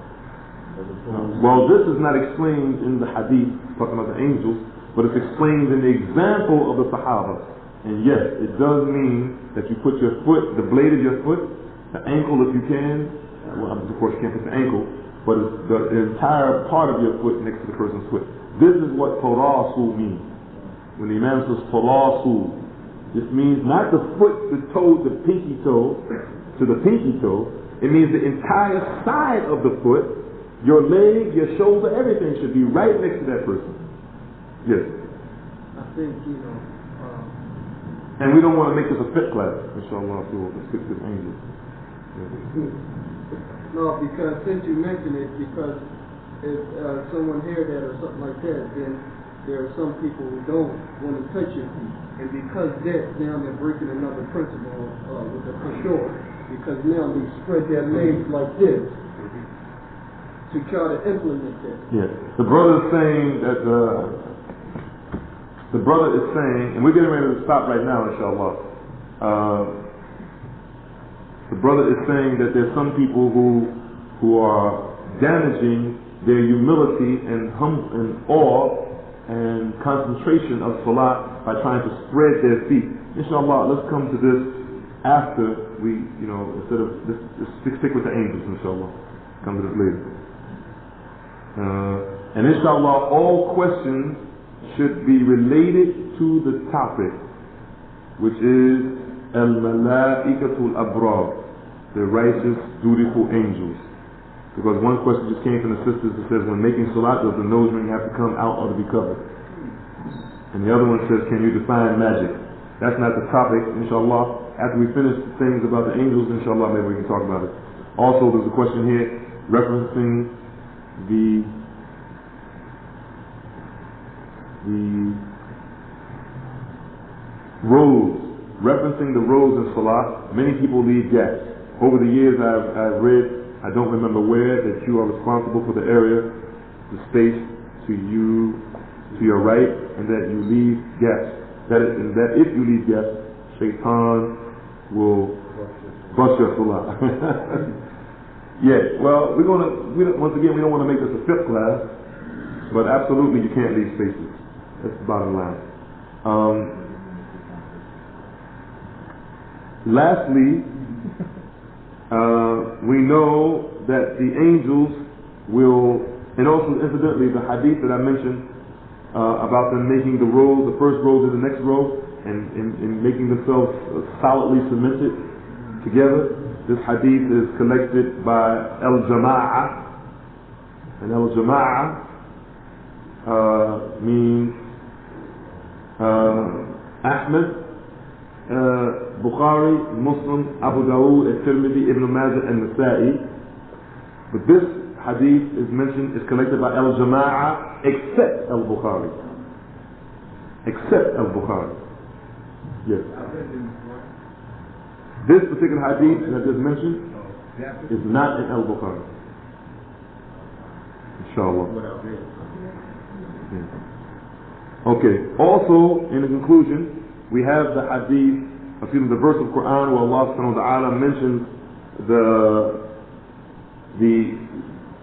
Well, this is not explained in the hadith talking about the angels, but it's explained in the example of the Sahaba. And yes, it does mean that you put your foot, the blade of your foot, the ankle if you can, well of course you can't put the ankle, but it's the entire part of your foot next to the person's foot. This is what tarasu means. When the Imam says tarasu, this means not the foot, the toe, the pinky toe to the pinky toe. It means the entire side of the foot, your leg, your shoulder, everything should be right next to that person. Yes. I think, and we don't want to make this a fit class, inshallah, to stick to angels. No, because since you mentioned it, because if someone heard that or something like that, then there are some people who don't want to touch your feet. And because that, now they're breaking another principle with the kashor. Because now they spread their legs like this to try to implement that. Yeah. The brother is saying that the brother is saying, and we're getting ready to stop right now, inshallah. The brother is saying that there's some people who are damaging their humility and awe and concentration of salat by trying to spread their feet. Inshallah, let's come to this after we, instead of, let's stick with the angels, inshallah. Come to this later. And inshallah, all questions should be related to the topic, which is al-malaikatul abrar, the righteous, dutiful angels. Because one question just came from the sisters that says, when making salat, does the nose ring have to come out or to be covered? And the other one says, can you define magic? That's not the topic, inshallah. After we finish things about the angels, inshallah, maybe we can talk about it. Also, there's a question here referencing the rows, referencing the rows in salah. Many people leave gaps. Over the years, I've read, I don't remember where, that you are responsible for the area, the space to your right, and that you leave gaps. And that if you leave gaps, shaitan will bust your salah. Yeah, well, once again, we don't want to make this a fifth class, but absolutely you can't leave spaces. That's the bottom line. Lastly, we know that the angels will, and also incidentally, the hadith that I mentioned about them making the rows, the first row to the next row, and making themselves solidly cemented together. This hadith is collected by Al-Jama'ah, and Al-Jama'ah means Ahmed, Bukhari, Muslim, Abu Dawud, At-Tirmidhi, Ibn Majah, and Nasa'i. But this hadith is mentioned, is collected by Al-Jama'ah, except Al-Bukhari. Except Al-Bukhari. Yes. This particular hadith that I just mentioned is not in Al-Bukhari. Inshallah. Okay. Also, in the conclusion, we have the hadith, the verse of Qur'an where Allah subhanahu wa ta'ala mentions the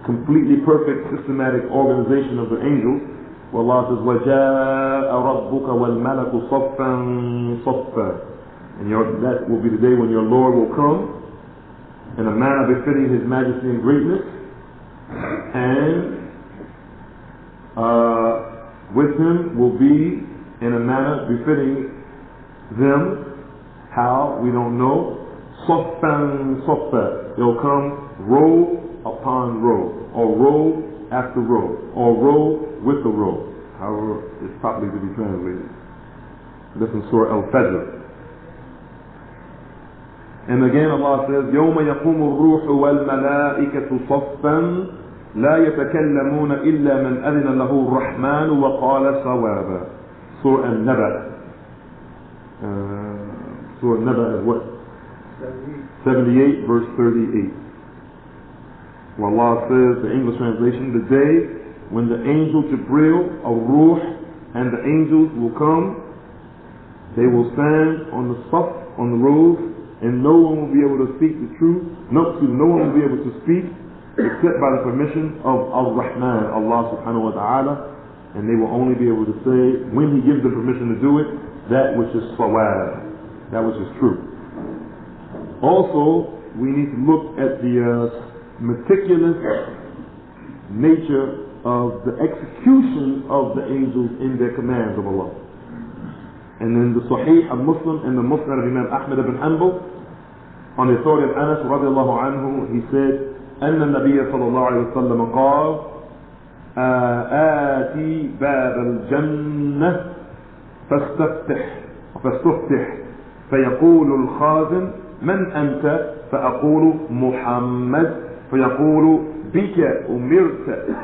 completely perfect systematic organization of the angels, where Allah says, وَجَاءَ رَبُّكَ وَالْمَلَكُ صَفًّا صَفًّا. And that will be the day when your Lord will come in a manner befitting His majesty and greatness, and with Him will be in a manner befitting them. How? We don't know. Saffan Saffa. They'll come row upon row, or row after row, or row with the row. However, it's properly to be translated. This is Surah Al-Fajr. And again Allah says, يَوْمَ يَقُومُ الرُّوحُ وَالْمَلَائِكَةُ صَفًّا لَا يَتَكَلَّمُونَ إِلَّا مَنْ أَذِنَ لَهُ الرَّحْمَنُ وَقَالَ صَوَابًا. Surah Al-Naba. Surah Al-Naba is what? 78 verse 38. Where Allah says, the English translation, the day when the angel Jibril, Ar-Ruh, and the angels will come, they will stand on the saf, on the rows, and no one will be able to speak the truth. No one will be able to speak except by the permission of Ar-Rahman, Allah subhanahu wa ta'ala, and they will only be able to say, when He gives them permission to do it, that which is sawab, that which is true. Also, we need to look at the meticulous nature of the execution of the angels in their commands of Allah. And in the Sahih of Muslim and the Musnad of Imam Ahmad ibn Hanbal, on the authority of Anas radiallahu anhu, he said, أن النبي صلى الله عليه وسلم قال آتي باب الجنة فاستفتح فيقول الخازن من أنت؟ فأقول محمد، فيقول بك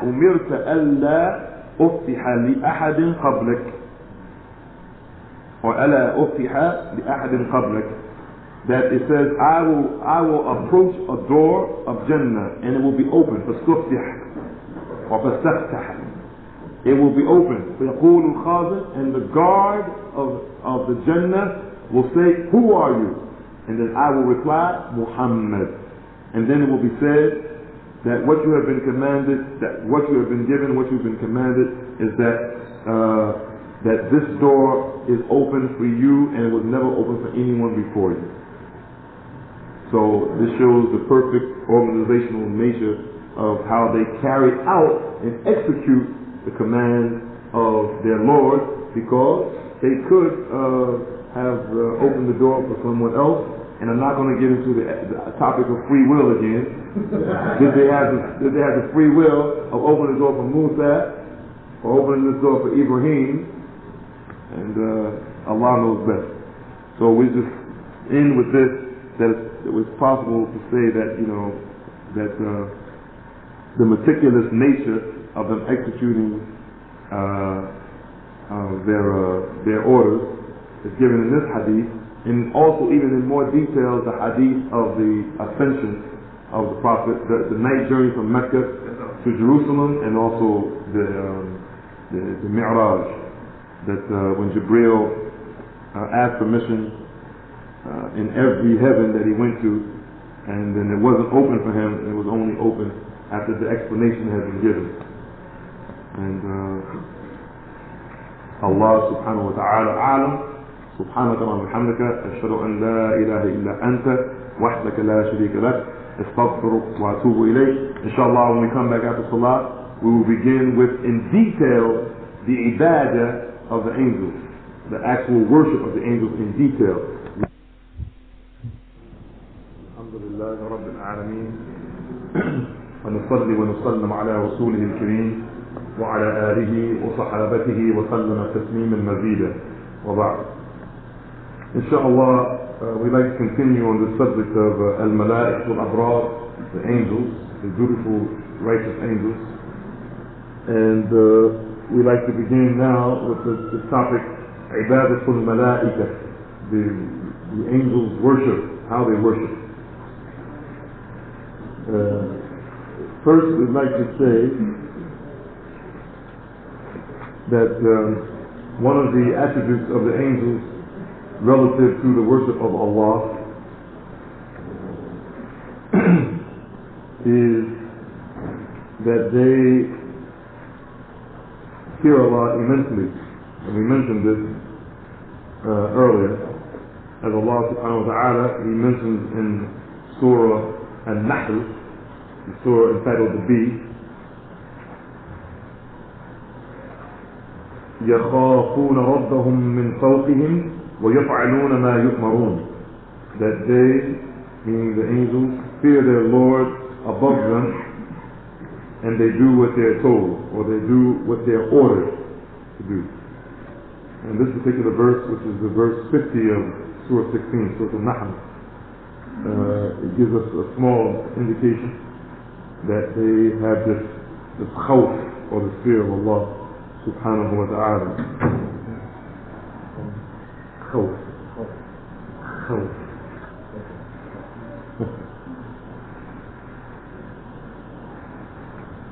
أمرت ألا أفتح لأحد قبلك وألا أفتح لأحد قبلك. That it says, I will approach a door of Jannah and it will be open. فاستفتح or فاستفتح. It will be open. فيقول الخازن, and the guard of the Jannah will say, who are you? And then I will reply, Muhammad. And then it will be said that what you have been commanded, that what you have been given, what you've been commanded is that this door is open for you and it was never open for anyone before you. So this shows the perfect organizational nature of how they carry out and execute the commands of their Lord, because they could have opened the door for someone else. And I'm not going to get into the topic of free will again. Did they have the free will of opening the door for Musa, or opening this door for Ibrahim? And Allah knows best. So we just end with this, that it was possible to say that, that the meticulous nature of them executing their orders is given in this hadith, and also even in more detail the hadith of the ascension of the Prophet, the night journey from Mecca to Jerusalem, and also the Mi'raj, that when Jibreel asked permission in every heaven that he went to, and then it wasn't open for him, it was only open after the explanation had been given. And Allah subhanahu wa ta'ala a'lam. سبحانك اللهم وبحمدك أشهد أن لا إله إلا أنت وحدك لا شريك لك أستغفرك وأتوب إليك. Inshallah, when we come back after Salah, we will begin with in detail the ibadah of the angels, the actual worship of the angels in detail. Alhamdulillah Rabbil Alameen. ونصلي ونسلم على رسوله الكريم وعلى آله وصحابته وسلم تسليما مزيدا وبعد. Inshallah, we'd like to continue on the subject of al-malaik wal-abrar, the angels, the beautiful righteous angels. And we'd like to begin now with the topic ibadatul malaika, the angels worship, how they worship. First, we'd like to say that one of the attributes of the angels relative to the worship of Allah is that they fear Allah immensely. And we mentioned this earlier, as Allah subhanahu wa ta'ala, He mentions in Surah An-Nahl, the surah entitled the Bee, يَخَافُونَ رَبَّهُم مِّن فَوْقِهِمْ وَيَفْعَلُونَ مَا يُؤْمَرُونَ, that they, meaning the angels, fear their Lord above them, and they do what they're told, or they do what they're ordered to do. And this particular verse, which is the verse 50 of Surah 16, Surah An-Nahl, it gives us a small indication that they have this khawf, or the fear of Allah subhanahu wa ta'ala. خوف.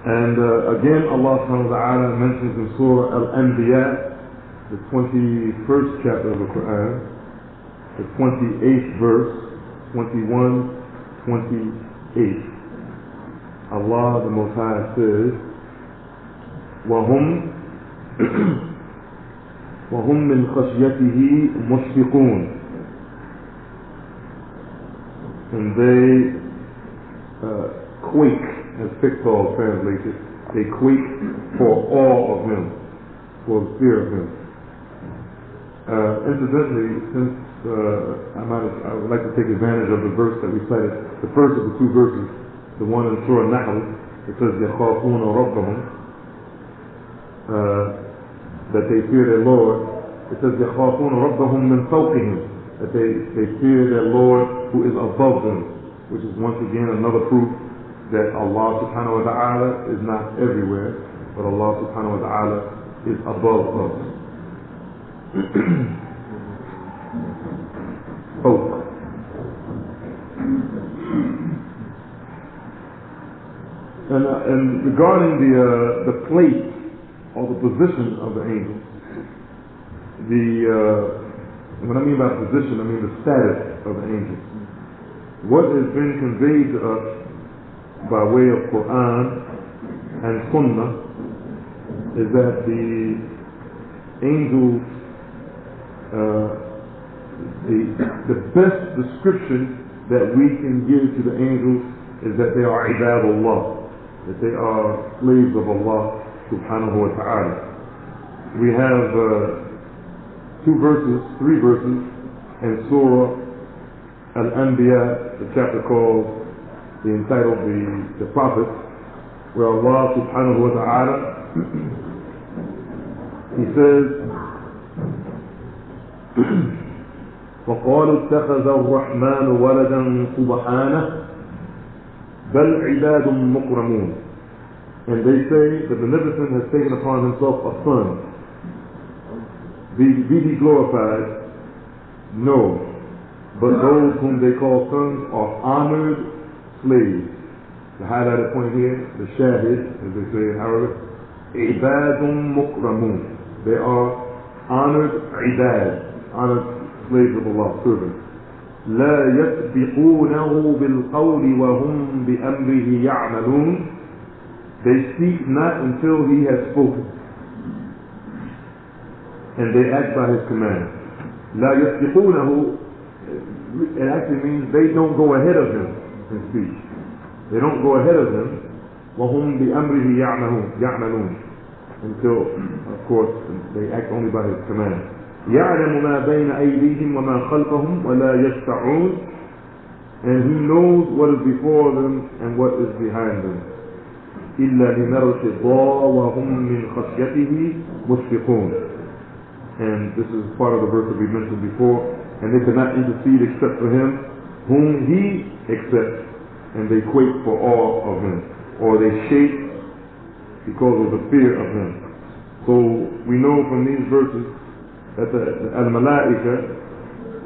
And again, Allah subhanahu wa ta'ala mentions in Surah Al-Anbiya, the 21st chapter of the Qur'an, the 28th verse, 21, 28. Allah the Most High says, وهم من خشيته مشفقون, and they quake, as Pickthall translates it, they quake for awe of him, for the fear of him. Incidentally, since I would like to take advantage of the verse that we cited, the first of the two verses, the one in Surah Nahl, it says يَخَافُونَ رَبَّهُم, that they fear their Lord. It says يَخَافُونَ رَبَّهُم مِّن فَوْقِهِمْ, that they fear their Lord who is above them, which is once again another proof that Allah subhanahu wa ta'ala is not everywhere, but Allah subhanahu wa ta'ala is above us. Fawq. And regarding the place or the position of the angels, when I mean by position, I mean the status of the angels. What has been conveyed to us by way of Qur'an and Sunnah is that the angels, the best description that we can give to the angels is that they are ibadullah, that they are slaves of Allah subhanahu wa ta'ala. We have three verses in Surah Al-Anbiya, the chapter entitled the Prophets, where Allah subhanahu wa ta'ala He says, وقالوا اتخذ الرحمن ولدا سبحانه بل عباد مكرمون. And they say the Beneficent has taken upon himself a son. Be he glorified? No. But those whom they call sons are honored slaves. The highlighted point here, the shahid, as they say in Arabic, ibadun mukramun. They are honored ibad, honored slaves of Allah, servants. لا يسبقونه بالقول وهم بأمره يعملون. They speak not until he has spoken, and they act by his command. لا يسبقونه, it actually means they don't go ahead of him in speech. They don't go ahead of him. وهم بأمره يعملون. Until, of course, they act only by his command. يعلم ما بين أيديهم وما خلفهم ولا يشفعون. And he knows what is before them and what is behind them. إلا لمن ارتضى وهم من خشيته مشفقون. And this is part of the verse that we mentioned before. And they cannot intercede except for him whom he accepts, and they quake for awe of him, or they shake because of the fear of him. So we know from these verses that the al-malaika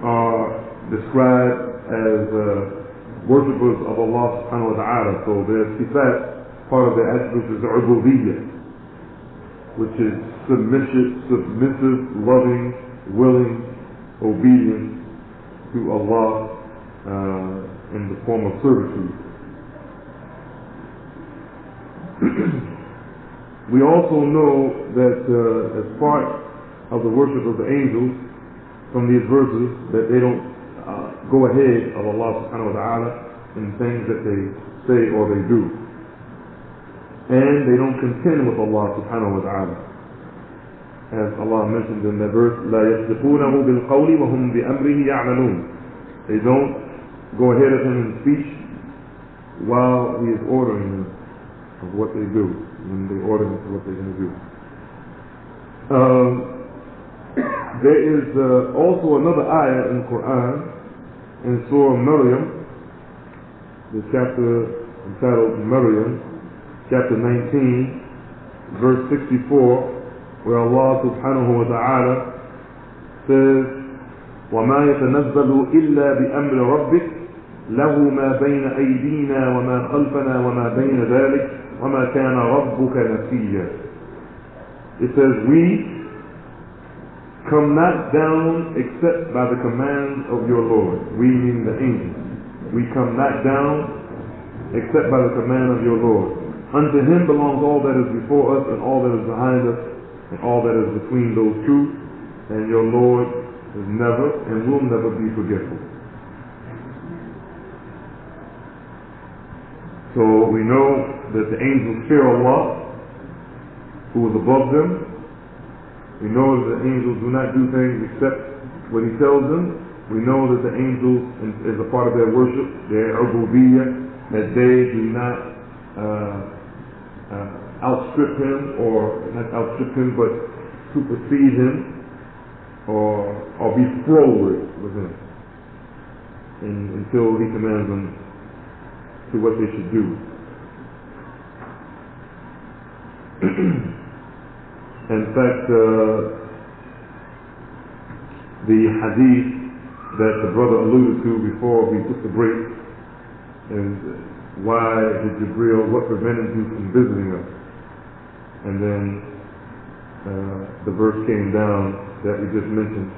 are described as worshippers of Allah subhanahu wa ta'ala. So their sifat, part of their attributes is the ubudiyyah, which is submissive, loving, willing, obedient to Allah in the form of servitude. We also know that as part of the worship of the angels, from these verses, that they don't go ahead of Allah subhanahu wa ta'ala in things that they say or they do. And they don't contend with Allah subhanahu wa ta'ala. As Allah mentioned in that verse, لا يسبقونه بالقول وهم بأمره يعملون. They don't go ahead of him in speech while he is ordering them of what they do, when they order them to what they're going to do. There is also another ayah in the Qur'an, in Surah Maryam, the chapter entitled Maryam, chapter 19, verse 64, where Allah subhanahu wa ta'ala says, وَمَا يَتَنَزَّلُ إِلَّا بِأَمْرِ رَبِّكَ لَهُ مَا بَيْنَ أَيْدِينَا وَمَا خَلْفَنَا وَمَا بَيْنَ ذَلِكَ وَمَا كَانَ رَبُّكَ نَسِيًّا. It says, we come not down except by the command of your Lord. We mean the angels. We come not down except by the command of your Lord. Unto him belongs all that is before us and all that is behind us and all that is between those two. And your Lord is never and will never be forgetful. So we know that the angels fear Allah, who is above them. We know that the angels do not do things except what he tells them. We know that the angels, is a part of their worship, their ubudiyyah, that they do not outstrip him, or not outstrip him, but supersede him, or be forward with him until he commands them to what they should do. In fact, the hadith that the brother alluded to before we took the break is, why did Jibreel, what prevented you from visiting us? And then the verse came down that we just mentioned,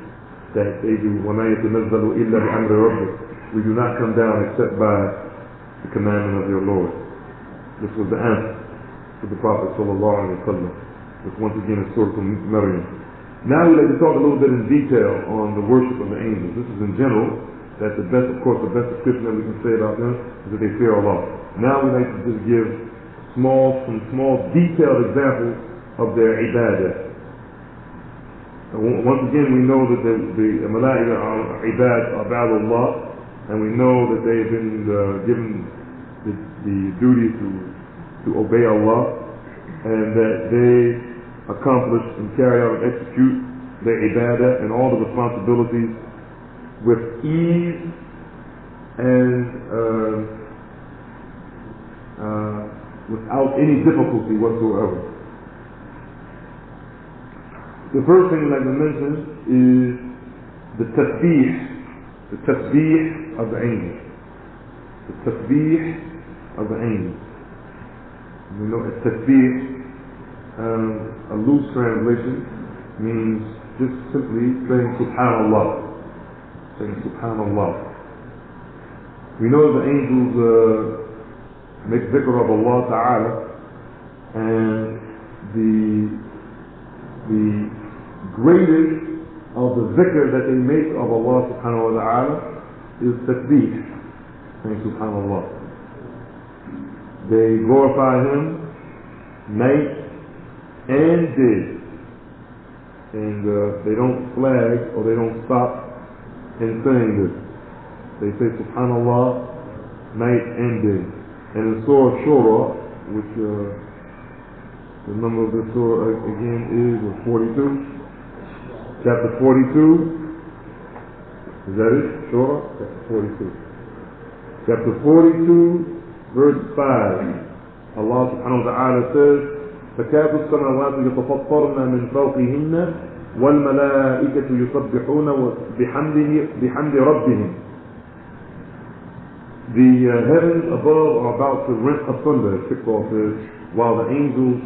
that they do, وَمَا يَتَنَزَّلُ إِلَّا بِأَمْرِ رَبِّكَ. We do not come down except by the commandment of your Lord. This was the answer to the Prophet sallallahu alaihi wasallam. This once again is Surah Maryam. Now we'd like to talk a little bit in detail on the worship of the angels. This is in general, that the best description that we can say about them is that they fear Allah. Now we like to just give some small detailed examples of their ibadah. Once again, we know that the malaika are ibadullah, and we know that they have been given the duty to obey Allah, and that they accomplish and carry out and execute their ibadah and all the responsibilities with ease and without any difficulty whatsoever. The first thing I'd like to mention is the tasbih of the angels. The tasbih of the angels. We know a tasbih, a loose translation, means just simply saying Subhanallah. Saying Subhanallah. We know the angels make dhikr of Allah Ta'ala, and the greatest of the dhikr that they make of Allah Subhanahu wa Ta'ala is tasbih, saying Subhanallah. They glorify Him night and day, and they don't flag or they don't stop in saying this. They say Subhanallah night and day. And in Surah Shura, which the number of the surah again is 42. Chapter 42. Is that it? Shura? Chapter 42. Chapter 42, verse 5. Allah subhanahu wa ta'ala says, فَكَادُ السَّمَاوَاتُ يَتَفَطَّرْنَ مِنْ فَوْقِهِنَّ وَالْمَلَائِكَةُ يُسَبِّحُونَ بِحَمْدِ رَبِّهِمْ. The heavens above are about to rent asunder, as Fiqh says, while the angels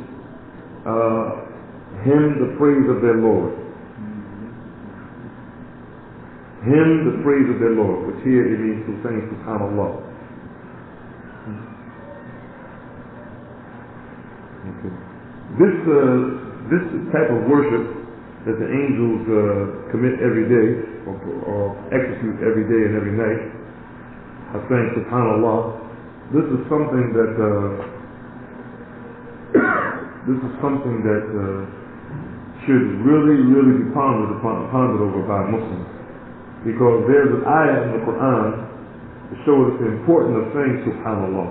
hymn the praise of their Lord. Hymn the praise of their Lord, which here it means to saying Subhanallah. Okay. This type of worship that the angels commit every day or execute every day and every night, of saying Subhanallah, this is something that should really be pondered over by Muslims, because there's an ayah in the Qur'an to show us the importance of saying Subhanallah.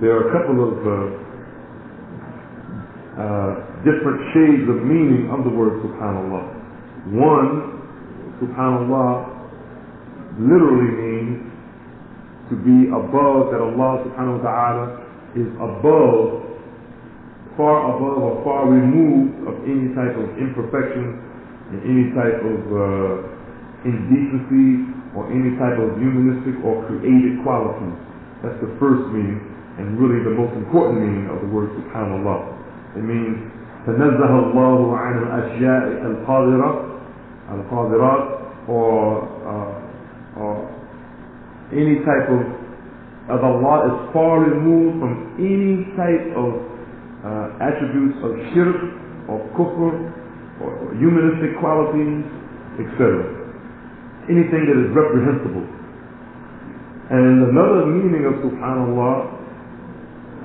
There are a couple of different shades of meaning of the word Subhanallah. One, Subhanallah literally means to be above, that Allah subhanahu wa ta'ala is above, far above or far removed of any type of imperfection and any type of indecency or any type of humanistic or created qualities. That's the first meaning, and really the most important meaning of the word subhanallah. It means تنزه الله عن الأشياء القادرات or any type of Allah is far removed from any type of attributes of shirk or kufr or humanistic qualities, etc. Anything that is reprehensible. And another meaning of subhanallah,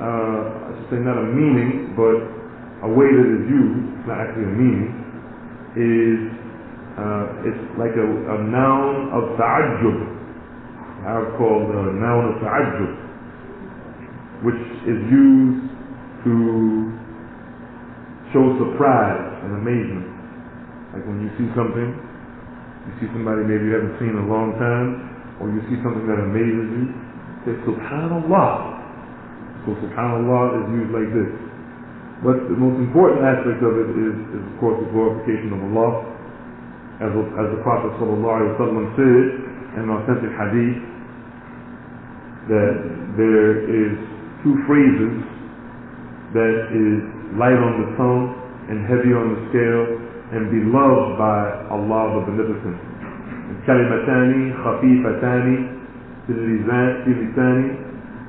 I should say not a meaning, but a way that is used, it's not actually a meaning, is it's like a noun of ta'ajjub. I've called a noun of ta'ajjub, which is used to show surprise and amazement. Like when you see something, you see somebody maybe you haven't seen in a long time, or you see something that amazes you, say Subhanallah. So Subhanallah is used like this. But the most important aspect of it is of course the glorification of Allah, as the Prophet ﷺ said in an authentic hadith, that there is two phrases that is light on the tongue and heavy on the scale and beloved by Allah the Beneficent. كلمتان خفيفتان في اللسان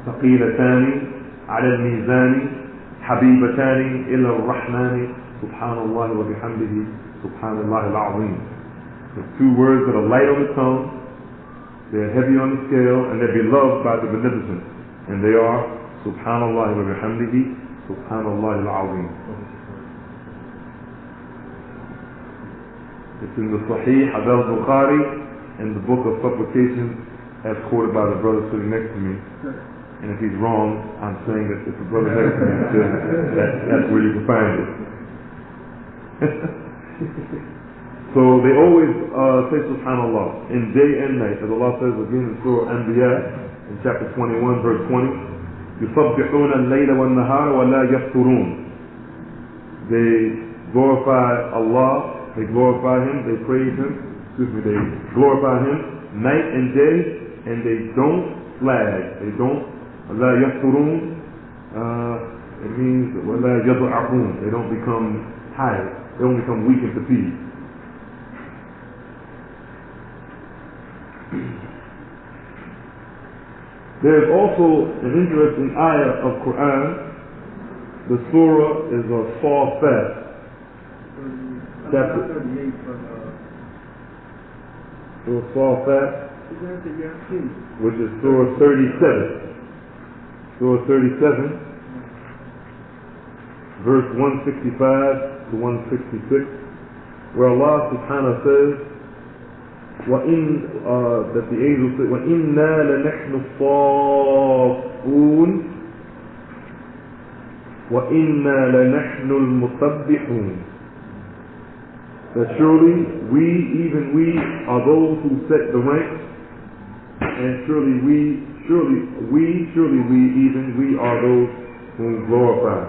ثقيلتان على الميزان حبيبتان إلى الرحمن سبحان الله وبحمده سبحان الله العظيم. The 2 words that are light on the tongue, they're heavy on the scale, and they're beloved by the beneficent. And they are Subhanallah wa bihamdihi, Subhanallah al-Azim. It's in the Sahih al-Bukhari, in the book of supplications, as quoted by the brother sitting next to me. And if he's wrong, I'm saying that if the brother next to me said that's where you can find it. So they always say Subhanallah in day and night, as Allah says again in Surah Anbiya, in chapter 21, verse 20. يُصَبِّحُونَ اللَّيْلَ وَالنَّهَارَ وَلَا يَفْتُرُونَ. They glorify Allah, they glorify Him, they praise Him, they glorify Him night and day, and they don't flag, they don't, وَلَا يَفْتُرُونَ, it means وَلَا يَضْعَفُونَ, they don't become tired, they don't become weak and fatigued. There's also an interesting ayah of Qur'an. The surah is a Safat. Chapter 38 Surah Safat, which is Surah 37. Surah 37, verse 165 to 166, where Allah subhanahu wa ta'ala says, that the angel said, وَإِنَّا لَنَحْنُ الصَّافُّونَ وَإِنَّا لَنَحْنُ الْمُسَبِّحُونَ. That surely we are those who set the ranks, and surely we are those who glorify.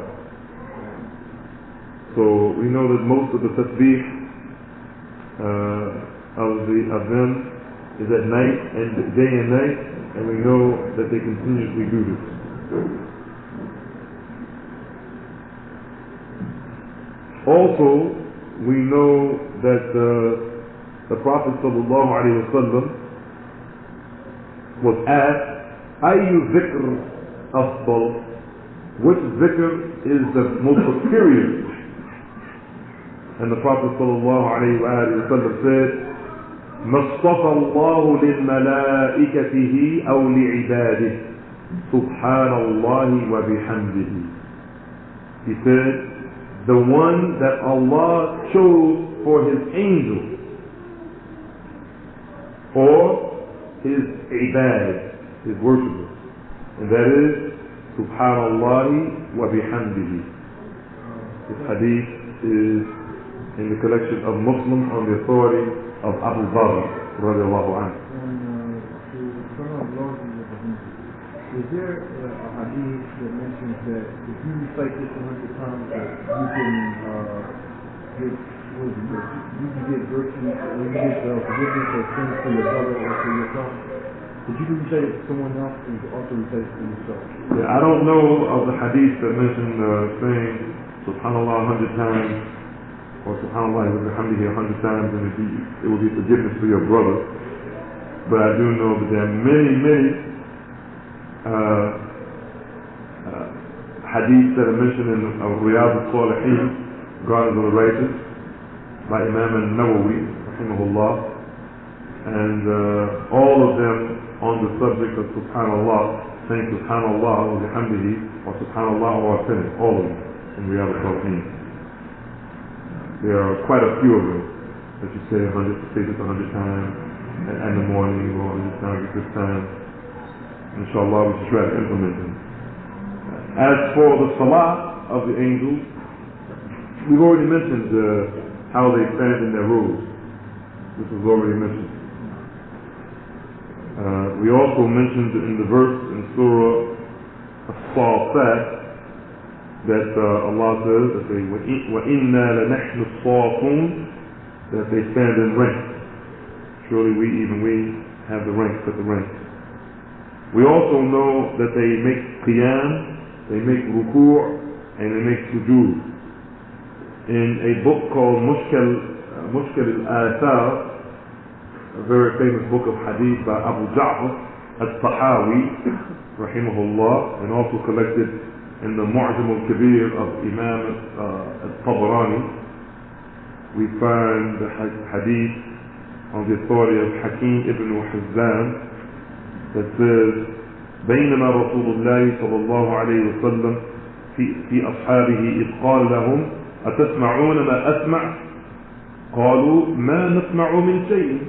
So we know that most of the tasbih of them is at night and day and night, and we know that they continuously do this. Also, we know that the Prophet ﷺ was asked, "Ayyu dhikr afdal?" Which dhikr is the most superior? And the Prophet ﷺ said, ما اصطفى الله للملائكته أو لعباده سبحان الله وبحمده. He said, the one that Allah chose for His angels or His ibad, His worshippers, and that is Subhanallah wa bihamdihi. This hadith is in the collection of Muslims on the authority of Abu Dawud radiallahu anhu. Is there a hadith that mentions that if you recite this 100 times that you can get virtue, or you get forgiveness or sins for your brother or for yourself? Did you recite it to someone else or also recite it to yourself? Yeah, I don't know of the hadith that mentioned saying Subhanallah 100 times or Subhanallah wa bihamdihi 100 times, and it will be forgiveness for your brother. But I do know that there are many hadiths that are mentioned in Riyadh al-Salihin, Gardens of the Righteous, by Imam al-Nawawi, rahimahullah, and all of them on the subject of Subhanallah, saying Subhanallah wa bihamdihi or Subhanallah wa finish, all of them in Riyadh al-Salihin. There are quite a few of them that you say this 100 times in the morning or 100 times at this time. Inshallah, we should try to implement them. As for the salah of the angels, we've already mentioned how they stand in their robes. This was already mentioned. We also mentioned in the verse in Surah As-Safat that Allah says that they وَإِنَّا لَنَحْنُ الصَّافُونَ, that they stand in ranks. Surely we have the ranks at the ranks. We also know that they make qiyam, they make ruku', and they make sujood. In a book called Mushkil al-Athar, a very famous book of hadith by Abu Ja'far al-Tahawi, rahimahullah, and also collected in the Mu'jam al-Kabir of Imam al-Tabarani, we find the hadith on the authority of Hakim ibn Hizam, that says, بينما رسول الله صلى الله عليه وسلم في أصحابه إذ قال لهم أتسمعون ما أسمع؟ قالوا ما نسمع من شيء.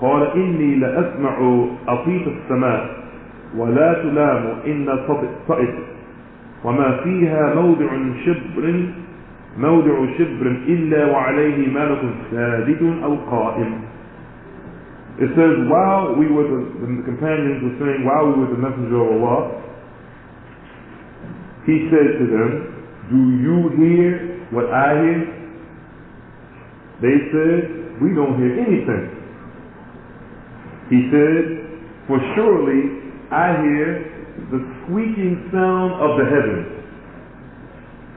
قال إني لأسمع أطيط السماء ولا تلام إن طئت وما فيها موضع شبر إلا وعليه ملك ساجد أو قائم. It says, while we were the companions were saying, while we were the messenger of Allah, he said to them, do you hear what I hear? They said, we don't hear anything. He said, for surely I hear the squeaking sound of the heavens.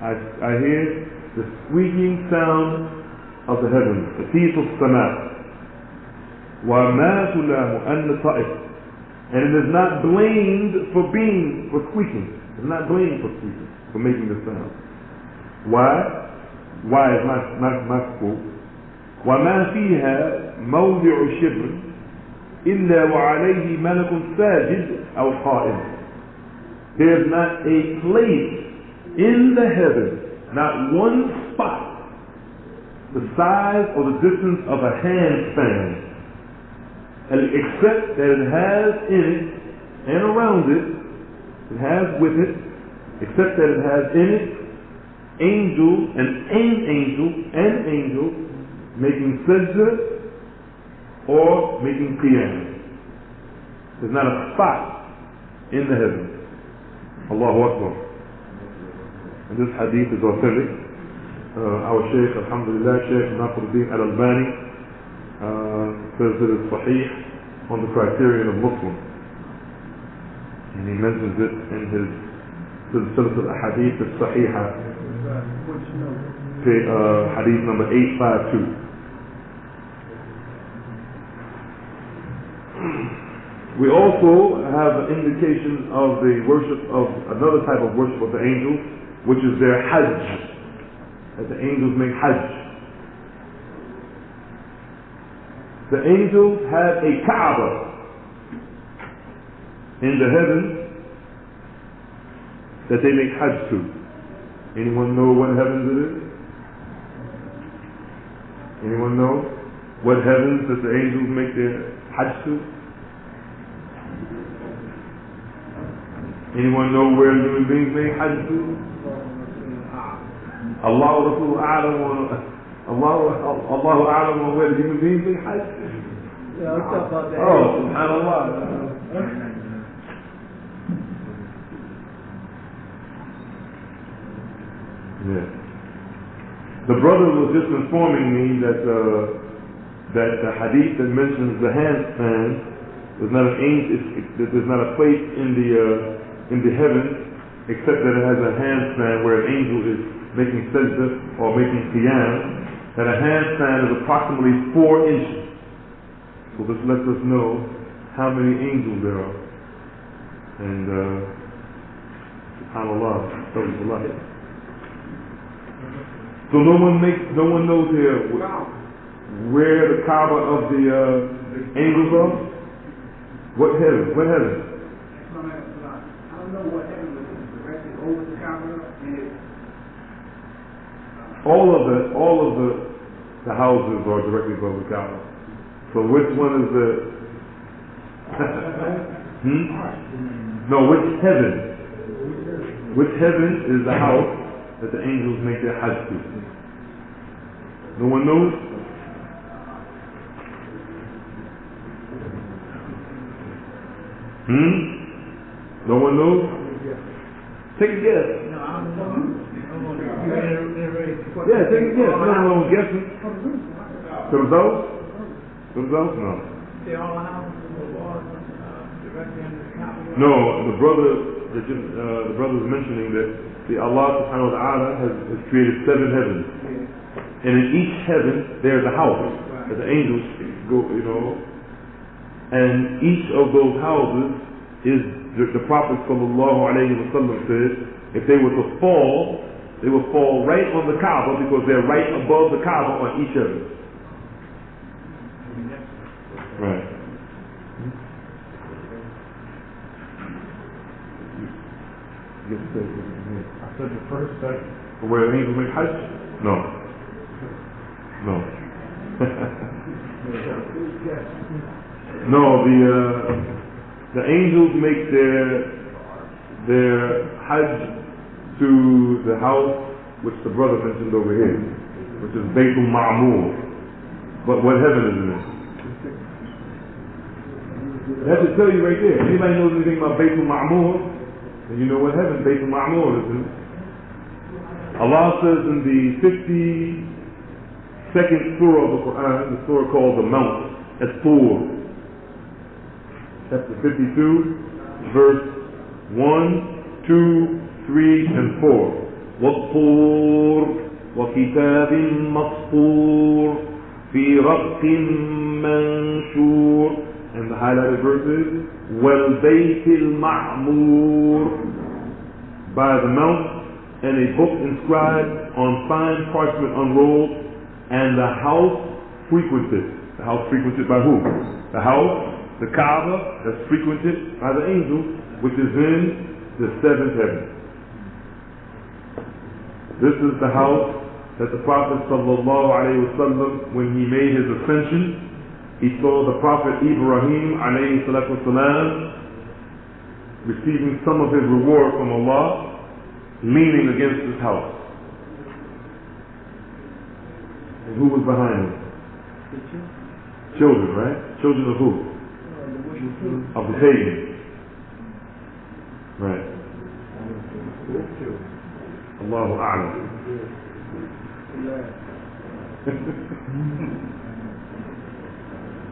I hear the squeaking sound of the heavens. Atif al-sama. وَمَا تُلَامُ أَنَّ طَئِفْ. And it is not blamed for squeaking. It's not blamed for squeaking, for making the sound. Why? Why is not school? وَمَا فِيهَا مَوْضِعُ شِبْرٍ إِلَّا وَعَلَيْهِ مَلَكٌ سَاجِدٌ أَوْ قَائِمٌ. There's not a place in the heavens, not one spot, the size or the distance of a handspan, except that it has in it and around it, it has with it, except that it has in it angels and an angel making sajda or making qiyam. There's not a spot in the heavens. Allahu Akbar. And this hadith is authentic. Our Shaykh, alhamdulillah, Shaykh Nasruddin al-Albani, says that it's sahih on the criterion of Muslim. And he mentions it in his Silsilat al-Ahadith al-Sahiha, hadith number 852. We also have an indication of the worship of another type of worship of the angels, which is their hajj, that the angels make hajj. The angels have a Kaaba in the heavens that they make hajj to. Anyone know what heavens it is? Anyone know what heavens that the angels make their hajj to? Anyone know where human beings make hajj to? Allah Rasul Allahu A'lam on where the human beings make hajj. Yeah, let's talk about that. Oh, subhanAllah. Yeah. The brother was just informing me that the hadith that mentions the handspan is not an angel. There's not a place in the heavens except that it has a handspan where an angel is making sajda or making qiyam. That a handstand is approximately 4 inches. So this lets us know how many angels there are. And subhanAllah. So no one knows here where the Kaaba of the angels are? What heaven? What heaven? I don't know what heaven is directly over the Kaaba and it's all of the houses are directly above the Kaaba. So which one is the No, which heaven? Which heaven is the house that the angels make their hajj to? No one knows? No one knows? Take a guess. Yeah, take a guess. No one guessing. Themselves? Themselves? No. No, the brother was mentioning that Allah subhanahu wa ta'ala has created 7 heavens. And in each heaven there's a house that the angels go, and each of those houses is, the Prophet sallallahu alayhi wa sallam said, if they were to fall, they will fall right on the Kaaba because they're right above the Kaaba on each heaven. said the first, second. Where the angels make Hajj? No. No. No, the angels make their Hajj to the house which the brother mentioned over here, which is Baytul Ma'mur. But what heaven is in it? That should tell you right there. Anybody knows anything about Baytul Ma'mur, then you know what heaven Baytul Ma'mur is in. Allah says in the 52nd surah of the Qur'an, the surah called the Mount, At-Tur, chapter 52, verse 1, 2, 3, and 4. وَالطُّورِ وَكِتَابٍ مَّسْطُورٍ فِي رَقٍّ مَّنشُورٍ. And the highlighted verses, وَالْبَيْتِ الْمَعْمُورِ, by the mount, and a book inscribed on fine parchment unrolled, and the house frequented. The house frequented by who? The house, the Kaaba, that's frequented by the angels, which is in the seventh heaven. This is the house that the Prophet ﷺ, when he made his ascension, he saw the Prophet Ibrahim ﷺ receiving some of his reward from Allah, leaning against this house. And who was behind him? Children, right? Children of who? Of the pagans. Right. Allahu A'lam.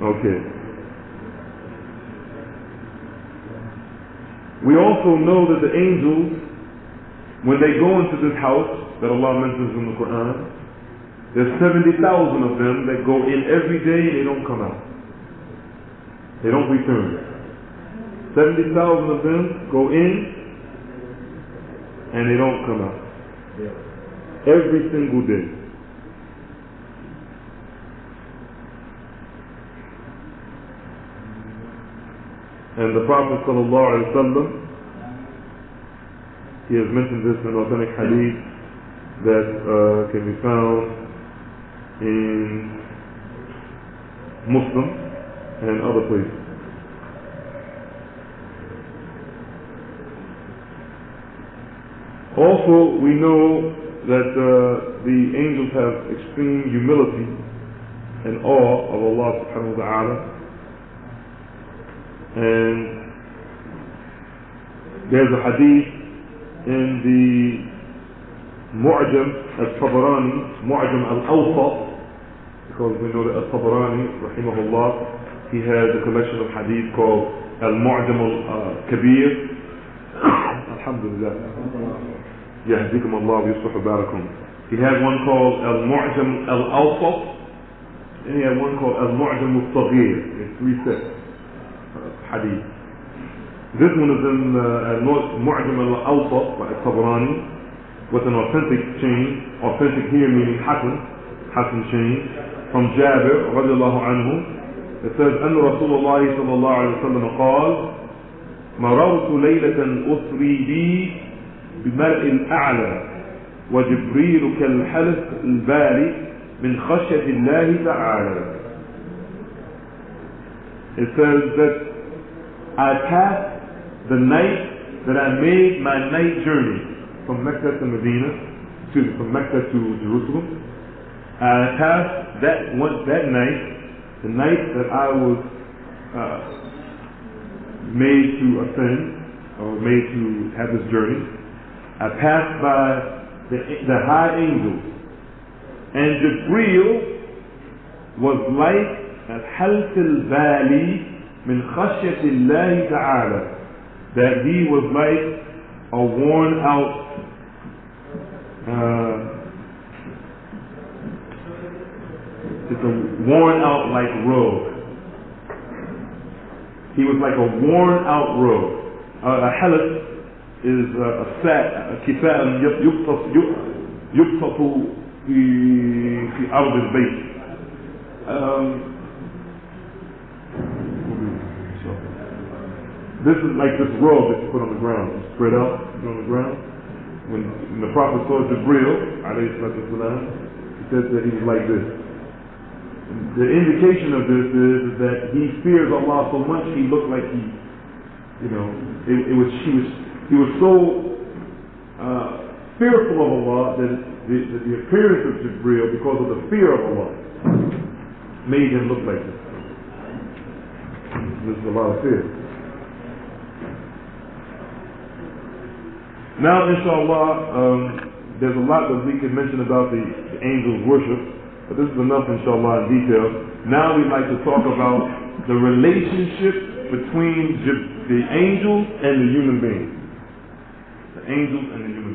Okay. We also know that the angels, when they go into this house that Allah mentions in the Qur'an, there's 70,000 of them that go in every day and they don't come out. They don't return. 70,000 of them go in and they don't come out. Every single day. And the Prophet ﷺ, he has mentioned this in authentic hadith that can be found in Muslim and other places. Also, we know that the angels have extreme humility and awe of Allah subhanahu wa ta'ala. And there's a hadith in the Mu'jam al-Tabarani, Mu'jam al-Awsat, because we know that al-Tabarani, rahimahullah, he had a collection of hadith called al-Mu'jam al-Kabir. Alhamdulillah. Yahdikum Allah wa yuslihu barakum. He had one called al-Mu'jam al-Awsat, and he had one called al-Mu'jam al-Saghir. It's 3 sets. Hadith. This one is in Mu'jam al-Awsat by al-Tabarani with an authentic chain, authentic here meaning Hasan chain, from Jabir radiallahu anhu. It says, أن رسول الله صلى الله عليه وسلم قال مررت ليلة أسري بي بملء الأعلى وجبريل كالحلف الباري من خشية الله تعالى. It says that I passed the night that I made my night journey from Mecca to Medina, from Mecca to Jerusalem. I passed that night, the night that I was made to ascend, or made to have this journey. I passed by the high angels, and Jibreel was like al-half al-bali min khashyati Allah ta'ala, that he was like a worn out it's a worn out like robe. He was like a worn out robe. A halaf is a kifaa yubsatu fi ard al-bayt. This is like this robe that you put on the ground. You spread out, put on the ground. when the Prophet saw Jibreel, alayhi salatu wasalam, he said that he was like this. The indication of this is that he fears Allah so much he looked like he was so fearful of Allah that the appearance of Jibreel, because of the fear of Allah, made him look like this. There's a lot of fear. Now, inshallah, there's a lot that we can mention about the angels' worship, but this is enough, inshallah, in detail. Now we'd like to talk about the relationship between the angels and the human beings. The angels and the human